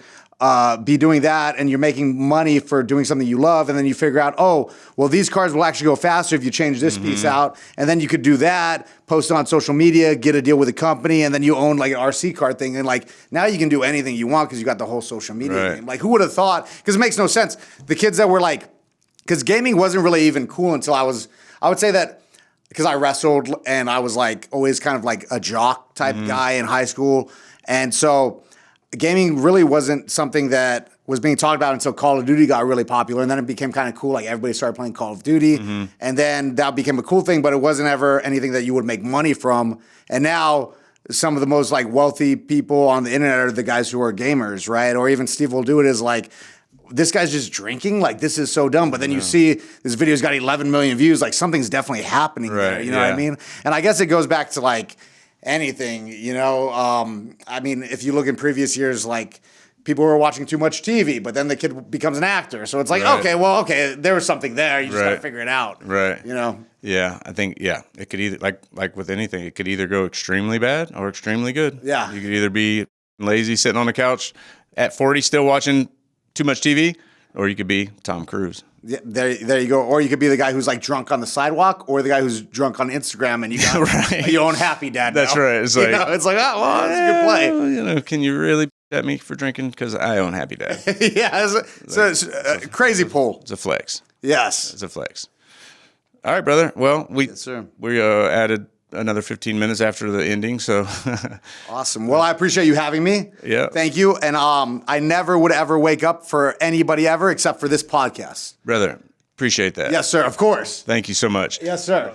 A: be doing that, and you're making money for doing something you love, and then you figure out, oh, well, these cars will actually go faster if you change this piece out, and then you could do that, post it on social media, get a deal with a company, and then you own like an RC car thing, and like now you can do anything you want because you got the whole social media game. Like who would have thought? Because it makes no sense. The kids that were like, because gaming wasn't really even cool until I would say that because I wrestled and I was like always kind of like a jock type guy in high school. And so gaming really wasn't something that was being talked about until Call of Duty got really popular. And then it became kind of cool. Like everybody started playing Call of Duty. And then that became a cool thing, but it wasn't ever anything that you would make money from. And now some of the most like wealthy people on the internet are the guys who are gamers, right? Or even Steve Will Do It is like, this guy's just drinking? Like, this is so dumb. But then you see this video's got 11 million views. Like, something's definitely happening there. You know what I mean? And I guess it goes back to, like, anything, I mean, if you look in previous years, like, people were watching too much TV, but then the kid becomes an actor. So it's like, okay, there was something there. You just got to figure it out.
B: Right.
A: Yeah,
B: I think, it could either, like with anything, it could either go extremely bad or extremely good.
A: Yeah.
B: You could either be lazy, sitting on the couch at 40, still watching too much TV, or you could be Tom Cruise.
A: Yeah, there you go. Or you could be the guy who's like drunk on the sidewalk, or the guy who's drunk on Instagram, and you got you own Happy Dad.
B: That's
A: now.
B: right. It's like,
A: it's like, oh, well, that's a good play.
B: Can you really at me for drinking? Because I own Happy Dad.
A: It's a crazy pull.
B: It's a flex.
A: Yes,
B: it's a flex. All right, brother. Well, we added another 15 minutes after the ending, so
A: awesome. Well, I appreciate you having me.
B: Yeah,
A: thank you. And I never would ever wake up for anybody ever except for this podcast,
B: brother. Appreciate that.
A: Yes, sir. Of course.
B: Thank you so much.
A: Yes, sir.